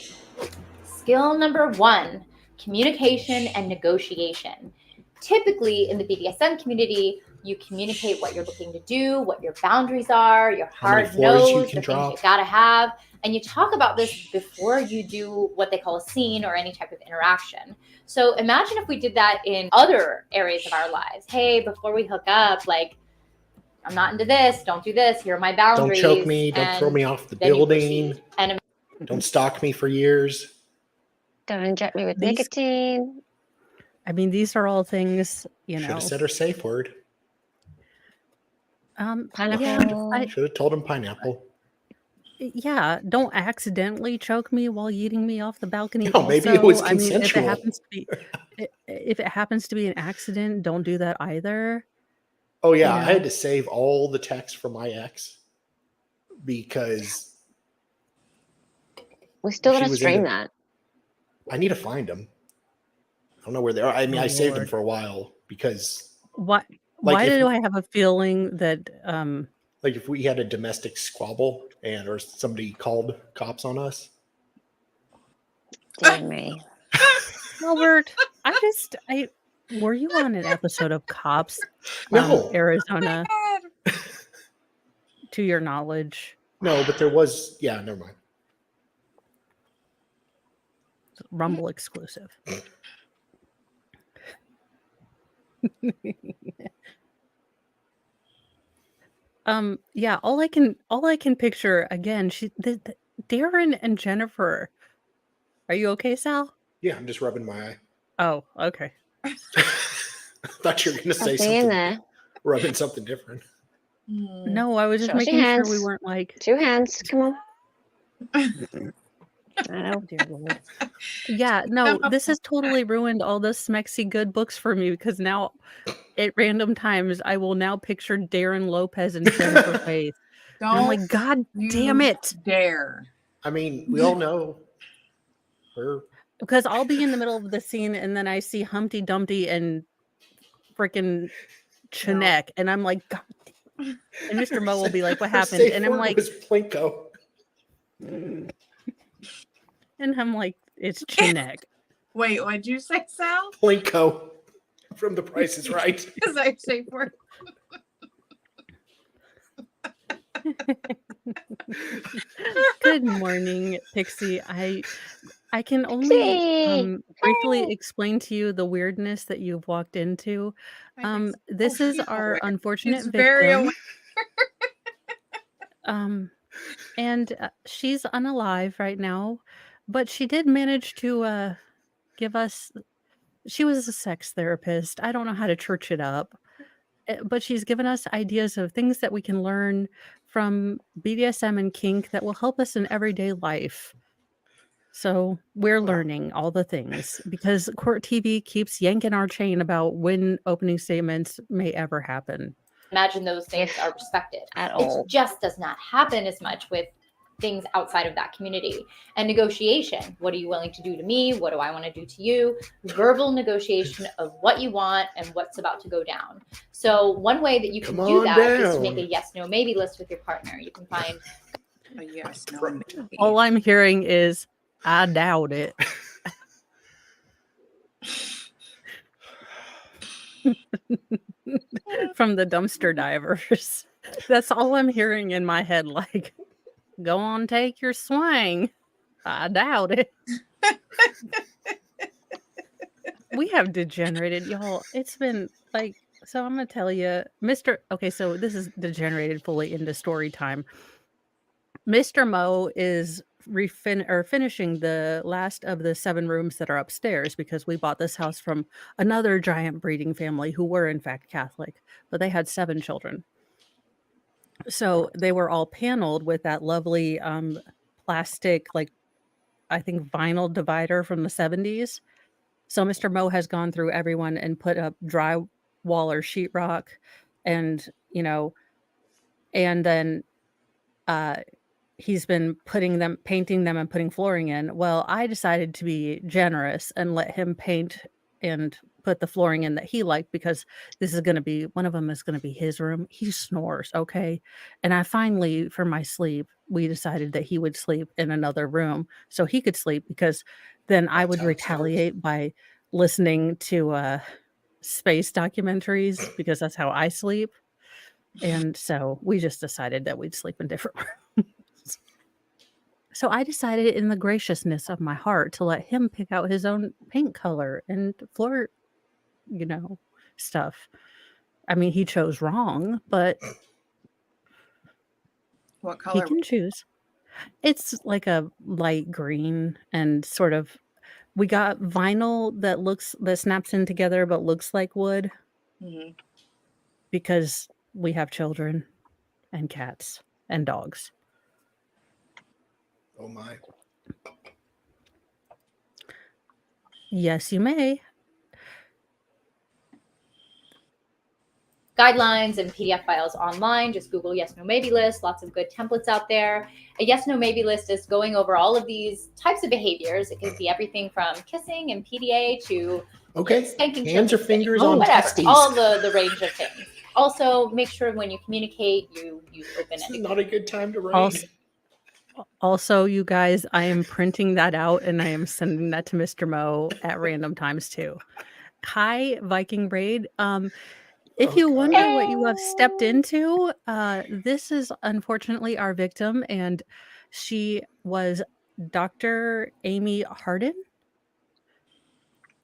Skill number 1, communication and negotiation. Typically in the BDSM community, you communicate what you're looking to do, what your boundaries are, your hard no's, the things you gotta have, and you talk about this before you do what they call a scene or any type of interaction. So imagine if we did that in other areas of our lives. Hey, before we hook up, like, I'm not into this, don't do this, here are my boundaries. Don't choke me, don't throw me off the building, and don't stalk me for years. Don't inject me with nicotine. I mean, these are all things, Should have said her safe word. Pineapple. Yeah, Should have told him pineapple. yeah, don't accidentally choke me while eating me off the balcony. No, maybe it was Also, I mean, consensual. if it happens to be an accident, don't do that either. Oh yeah, I had to save all the texts from my ex because we still she gotta was stream into- that. I need to find them. I don't know where they are. I mean, Oh, I saved them Lord. for a while because Why Like if- do I have a feeling that like if we had a domestic squabble or somebody called cops on us. Dear me. Albert, were you on an episode of Cops No. Arizona, to your knowledge? No, but there was, yeah, never mind. Rumble exclusive. Yeah, all I can picture again, Darren and Jennifer. Are you okay, Sal? Yeah, I'm just rubbing my eye. Oh, okay. I thought you were going to say Something in something, there. rubbing something different. No, I was just Show us your making sure we hands. weren't like, 2 hands. Come on. I know. dear Lord. Yeah, no, this has totally ruined all the Smexy good books for me because now at random times I will now picture Darren Lopez and Jennifer Faith. And I'm like, God damn it. Dare. I mean, we all know her. Because I'll be in the middle of the scene and then I see Humpty Dumpty and freaking Chinek, and I'm like, God. And Mr. Mo will be like, what Her happened? safe And I'm word like, was Plinko. and I'm like, it's Chinek. Wait, what'd you say, Sal? Plinko from The Price is Right. Because I say for Good morning, Pixie. I can only Pixie! briefly Hey! explain to you the weirdness that you've walked into. This Oh, is she's our aware. unfortunate She's very victim. aware. And she's unalive right now, but she did manage to give us. She was a sex therapist. I don't know how to church it up, but she's given us ideas of things that we can learn from BDSM and kink that will help us in everyday life. So we're learning all the things because Court TV keeps yanking our chain about when opening statements may ever happen. Imagine those things are respected. At all. It just does not happen as much with things outside of that community. And negotiation, what are you willing to do to me? What do I want to do to you? Verbal negotiation of what you want and what's about to go down. So one way that you can do that is to make a yes, no, maybe list with your partner. You can find A yes, no, maybe. All I'm hearing is, I doubt it. From the dumpster divers. That's all I'm hearing in my head. Like, go on, take your swing. I doubt it. We have degenerated, y'all. It's been like, so I'm going to tell you, okay, so this is degenerated fully into story time. Mr. Mo is finishing the last of the 7 rooms that are upstairs because we bought this house from another giant breeding family who were in fact Catholic, but they had 7 children. So they were all paneled with that lovely plastic, like I think vinyl divider from the 70s. So Mr. Mo has gone through everyone and put up drywall or sheetrock, and and then uh he's been painting them and putting flooring in. Well, I decided to be generous and let him paint and put the flooring in that he liked, because one of them is going to be his room. He snores, okay? And I finally, for my sleep, we decided that he would sleep in another room so he could sleep, because then I That's would how it starts. retaliate by listening to space documentaries, because that's how I sleep. And so we just decided that we'd sleep in different rooms. So I decided, in the graciousness of my heart, to let him pick out his own paint color and floor, you know, stuff. I mean, he chose wrong, but What he color? can choose. It's like a light green, and sort of, we got vinyl that snaps in together but looks like wood, Mhm. because we have children and cats and dogs. Oh my. Yes, you may. Guidelines and PDF files online. Just Google yes, no, maybe list. Lots of good templates out there. A yes, no, maybe list is going over all of these types of behaviors. It could be everything from kissing and PDA to Okay. spanking Hands or children, fingers Oh, on whatever, testes. all the range of things. Also, make sure when you communicate, you use This is open-ended. not a good time to read. Also, you guys, I am printing that out and I am sending that to Mr. Mo at random times too. Hi, Viking Braid. If Oh, you God. wonder what you have stepped into, this is unfortunately our victim, and she was Dr. Amy Hardin.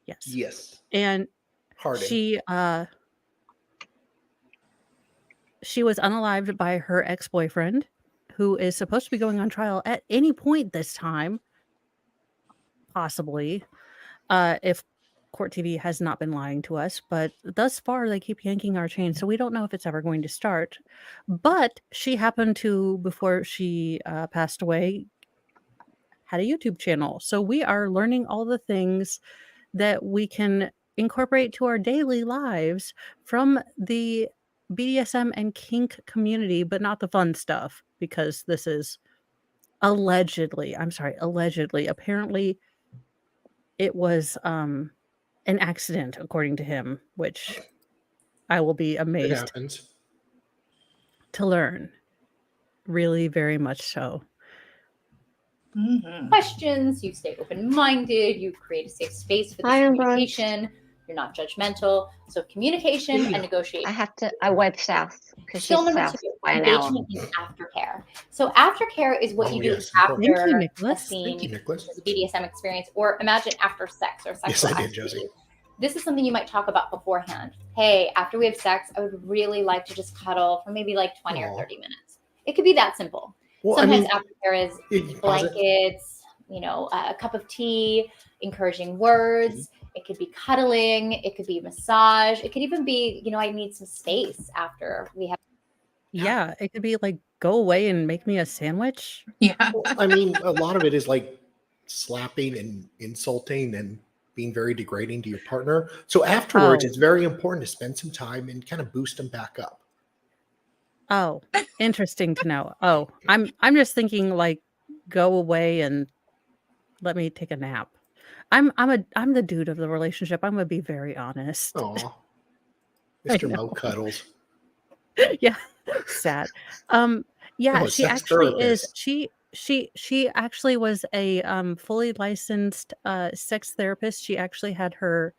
Yes. Yes. And Harden. she was unalived by her ex-boyfriend, who is supposed to be going on trial at any point this time, possibly, if Court TV has not been lying to us. But thus far, they keep yanking our chain, so we don't know if it's ever going to start. But she happened to, before she passed away, had a YouTube channel. So we are learning all the things that we can incorporate to our daily lives from the BDSM and kink community, but not the fun stuff, because this is allegedly, apparently it was an accident, according to him, which I will be It amazed happens. to learn. Really, very much so. Mhm. Questions, you stay open-minded, you create a safe space for this Hi, Ambrose. communication, you're not judgmental. So communication and negotiation. I went south because she's Skill number south 2, by an hour. engagement in aftercare. So aftercare is what Oh, you do yes, important. Thank you, after a Nicholas. scene, Thank you, Nicholas. as a BDSM experience, or imagine after sex or Yes, sexual I did, activity. Josie. This is something you might talk about beforehand. Hey, after we have sex, I would really like to just cuddle for maybe like 20 Aw. or 30 minutes. It could be that simple. Well, Sometimes I mean, aftercare is you pause it. blankets, a cup of tea, encouraging words. It could be cuddling. It could be massage. It could even be, I need some space after we have. Yeah, it could be like, go away and make me a sandwich. Yeah. Well, I mean, a lot of it is like slapping and insulting and being very degrading to your partner. So afterwards, Oh. it's very important to spend some time and kind of boost them back up. Oh, interesting to know. Oh, I'm just thinking like, go away and let me take a nap. I'm the dude of the relationship. I'm gonna be very honest. Aw. I Mr. know. Mo cuddles. Yeah, sad. Yeah, Oh, a she sex actually is. therapist. She actually was a fully licensed sex therapist. She actually had her,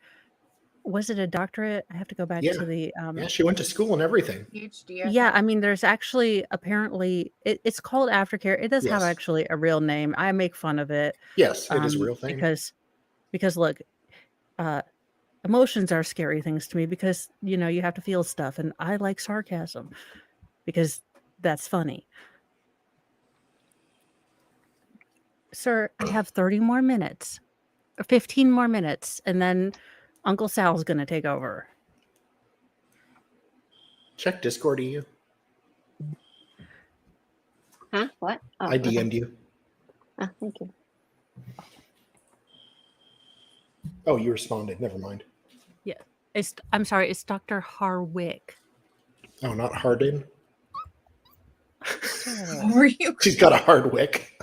was it a doctorate? I have to go back Yeah. to the Yeah, she went to school and everything. PhD. I yeah, think. I mean, there's actually apparently it's called aftercare. It does have Yes. actually a real name. I make fun of it Yes, it is a real thing. because look, emotions are scary things to me, because you have to feel stuff, and I like sarcasm because that's funny. Sir, I have 30 more minutes, or 15 more minutes, and then Uncle Sal's gonna take over. Check Discord EU. Huh? What? Oh, I DM'd you. thank you. Oh, you responded. Never mind. Yeah. I'm sorry, it's Dr. Harwick. Oh, not Hardin. Oh, Who are you? She's got a Hardwick.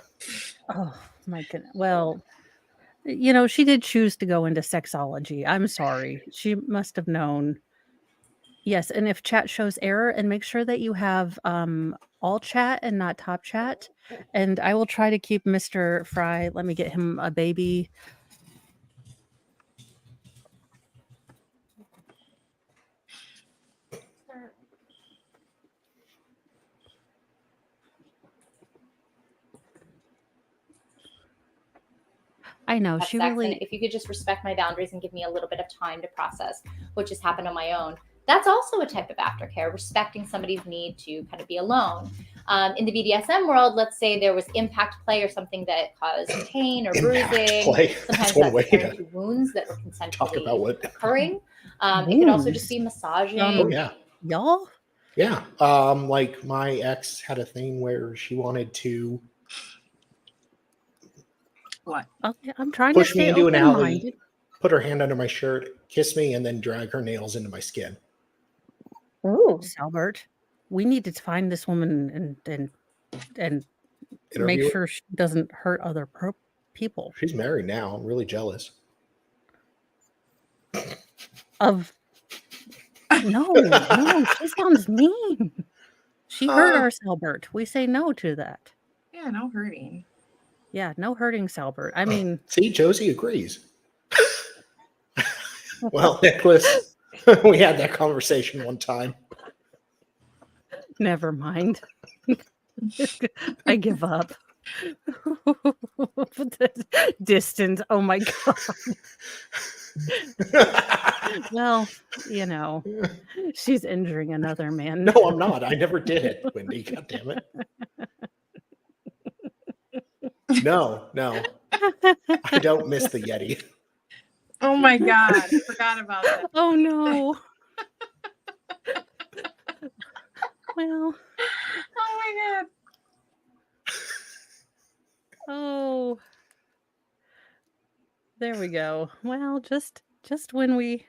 oh my goodness. Well, she did choose to go into sexology. I'm sorry. She must have known. Yes, and if chat shows error, and make sure that you have all chat and not top chat. And I will try to keep Mr. Fry. Let me get him a baby. I know That's she excellent. really. If you could just respect my boundaries and give me a little bit of time to process what just happened on my own. That's also a type of aftercare, respecting somebody's need to kind of be alone. In the BDSM world, let's say there was impact play or something that caused pain or Impact bruising. play. Sometimes That's one way caring to to wounds that were talk about consensually what. occurring. It could also just Wounds? be massaging. Oh yeah, Y'all? yeah. Like my ex had a thing where she wanted to What? Okay, I'm trying push to me stay into an alley, open-minded. put her hand under my shirt, kiss me, and then drag her nails into my skin. Ooh. Salbert, we need to find this woman and make Interview her. sure she doesn't hurt other people. She's married now. I'm really jealous. Of no, she sounds mean. She hurt our Salbert. We say no to that. Yeah, no hurting. Yeah, no hurting Salbert. I mean, See, Josie agrees. Well, Nicholas, we had that conversation one time. never mind. I give up. Distance. Oh my god. Well, she's injuring another man. No, I'm not. I never did it, Wendy. God damn it. No. I don't miss the Yeti. Oh my god, I forgot about that. Oh no. Well. Oh my god. Oh. There we go. Well, just when we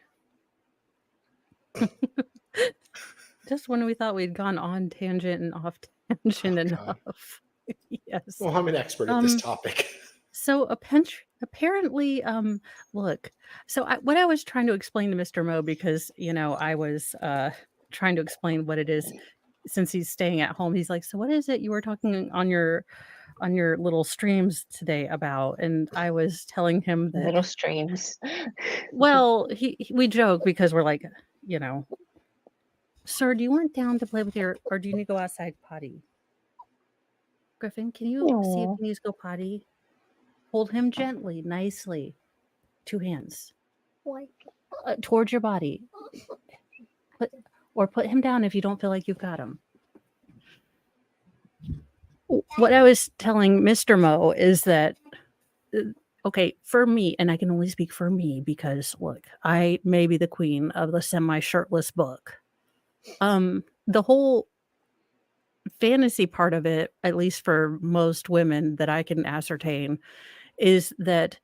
just when we thought we'd gone on tangent and off tangent enough. Yes. Well, I'm an expert at this topic. So apparently, look. So what I was trying to explain to Mr. Mo, because I was trying to explain what it is, since he's staying at home. He's like, "So what is it you were talking on your little streams today about?" And I was telling him that Little streams. Well, we joke because we're like, "Sir, do you want down to play with or do you need to go outside potty?" Griffin, can you see if he needs to go potty? Hold him gently, nicely. 2 hands. Towards your body. Put him down if you don't feel like you've got him. What I was telling Mr. Mo is that, okay, for me, and I can only speak for me because, look, I may be the queen of the semi-shirtless book. The whole fantasy part of it, at least for most women that I can ascertain, is that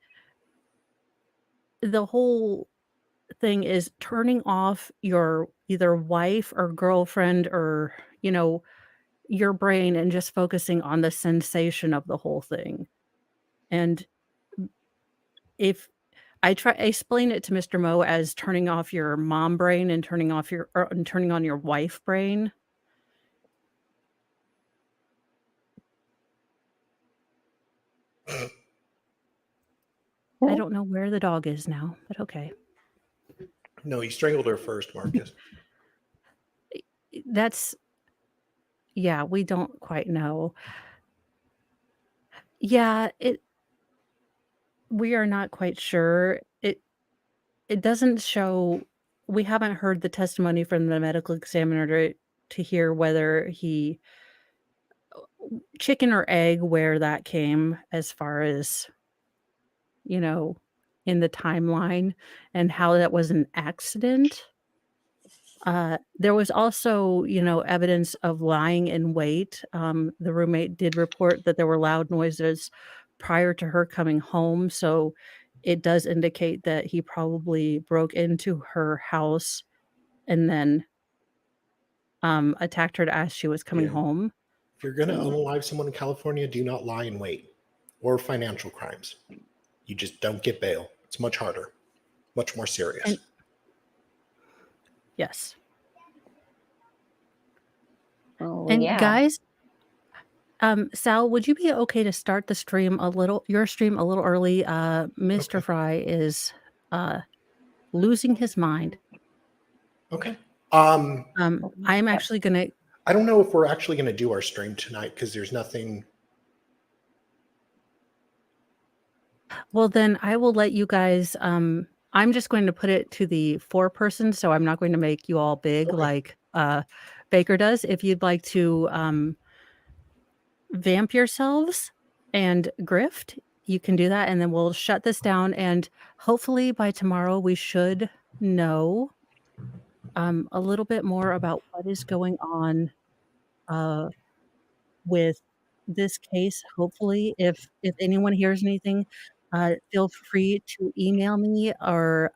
the whole thing is turning off your either wife or girlfriend or, your brain and just focusing on the sensation of the whole thing. And if I explain it to Mr. Mo as turning off your mom brain and turning on your wife brain. I don't know where the dog is now, but okay. No, you strangled her first, Marcus. Yeah, we don't quite know. Yeah, we are not quite sure. It doesn't show. We haven't heard the testimony from the medical examiner to hear whether he chicken or egg, where that came as far as in the timeline, and how that was an accident. There was also, evidence of lying in wait. The roommate did report that there were loud noises prior to her coming home, so it does indicate that he probably broke into her house and then attacked her as she was coming Yeah. home. If you're going to unalive someone in California, do not lie in wait or financial crimes. You just don't get bail. It's much harder, much more serious. And yes. Oh, And yeah. guys, Sal, would you be okay to start your stream a little early? Mr. Okay. Fry is losing his mind. Okay. I'm Yep. actually gonna. I don't know if we're actually going to do our stream tonight because there's nothing. Well, then I will let you guys. I'm just going to put it to the 4-person, so I'm not going to make you all big Okay. like Baker does. If you'd like to vamp yourselves and grift, you can do that, and then we'll shut this down. And hopefully by tomorrow we should know a little bit more about what is going on with this case. Hopefully, if anyone hears anything, feel free to email me or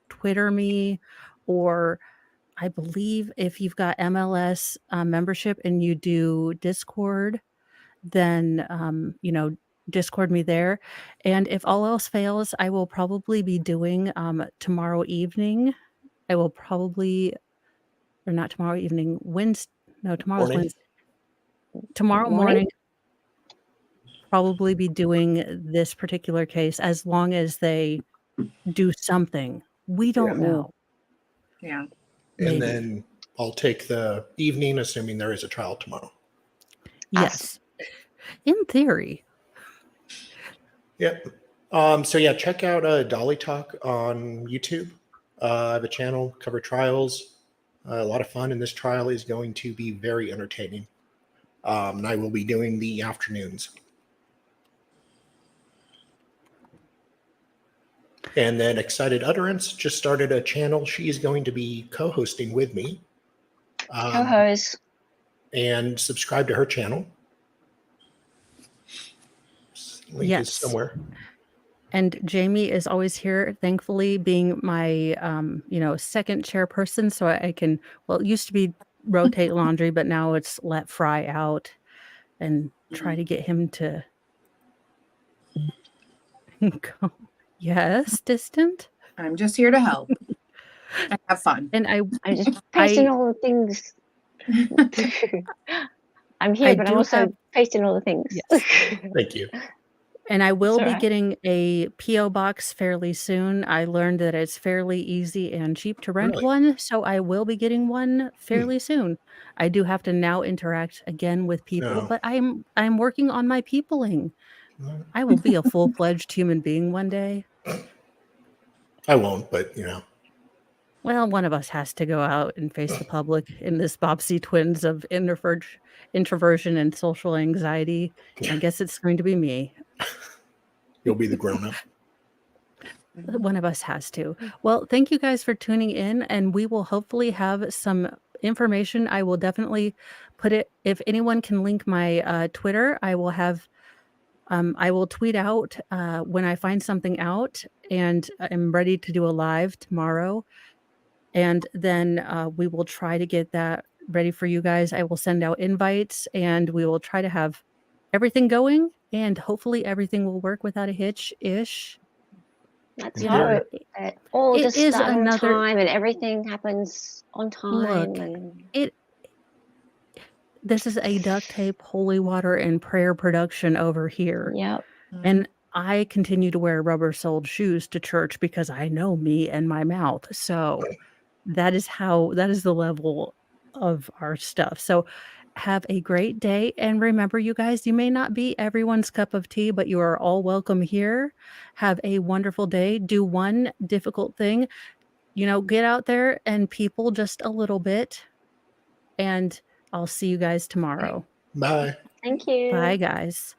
Twitter me, or I believe if you've got MLS membership and you do Discord, then Discord me there. And if all else fails, I will probably be doing tomorrow evening. I will probably, or not tomorrow evening, Wednesday. No, tomorrow's Morning. Wednesday. Tomorrow morning, probably be doing this particular case as long as they do something. We don't know. Yeah. And Maybe. then I'll take the evening, assuming there is a trial tomorrow. Yes. In theory. Yep. So yeah, check out Dolly Talk on YouTube. I have a channel, cover trials. A lot of fun, and this trial is going to be very entertaining. And I will be doing the afternoons. And then Excited Utterance just started a channel. She is going to be co-hosting with me. Co-host. And subscribe to her channel. Link Yes. is somewhere. And Jamie is always here, thankfully, being my second chairperson. So I can, well, it used to be rotate laundry, but now it's let Fry out and try to get him to go. Yes, distant. I'm just here to help and have fun. And I'm just pasting all the things. I'm here, but I'm also pasting all the things. Yes. Thank you. And I will It's be all right. getting a P.O. box fairly soon. I learned that it's fairly easy and cheap to rent Really? one, so I will be getting one fairly soon. I do have to now interact again with people, No. but I'm working on my peopling. I will be a full-fledged human being one day. I won't, but Well, one of us has to go out and face the public in this Bobbsey twins of introversion and social anxiety. I guess it's going to be me. You'll be the grown-up. One of us has to. Well, thank you guys for tuning in, and we will hopefully have some information. I will definitely put it, if anyone can link my Twitter, I will have, I will tweet out when I find something out, and I'm ready to do a live tomorrow. And then we will try to get that ready for you guys. I will send out invites, and we will try to have everything going, and hopefully everything will work without a hitch-ish. Let's Yeah. hope that all It just is start on another- time and everything happens on time. Look, And This is a duct tape, holy water, and prayer production over here. yep. And I continue to wear rubber-soled shoes to church because I know me and my mouth. So that is the level of our stuff. So have a great day. And remember, you guys, you may not be everyone's cup of tea, but you are all welcome here. Have a wonderful day. Do one difficult thing, get out there and people just a little bit. And I'll see you guys tomorrow. Bye. Thank you. Bye, guys.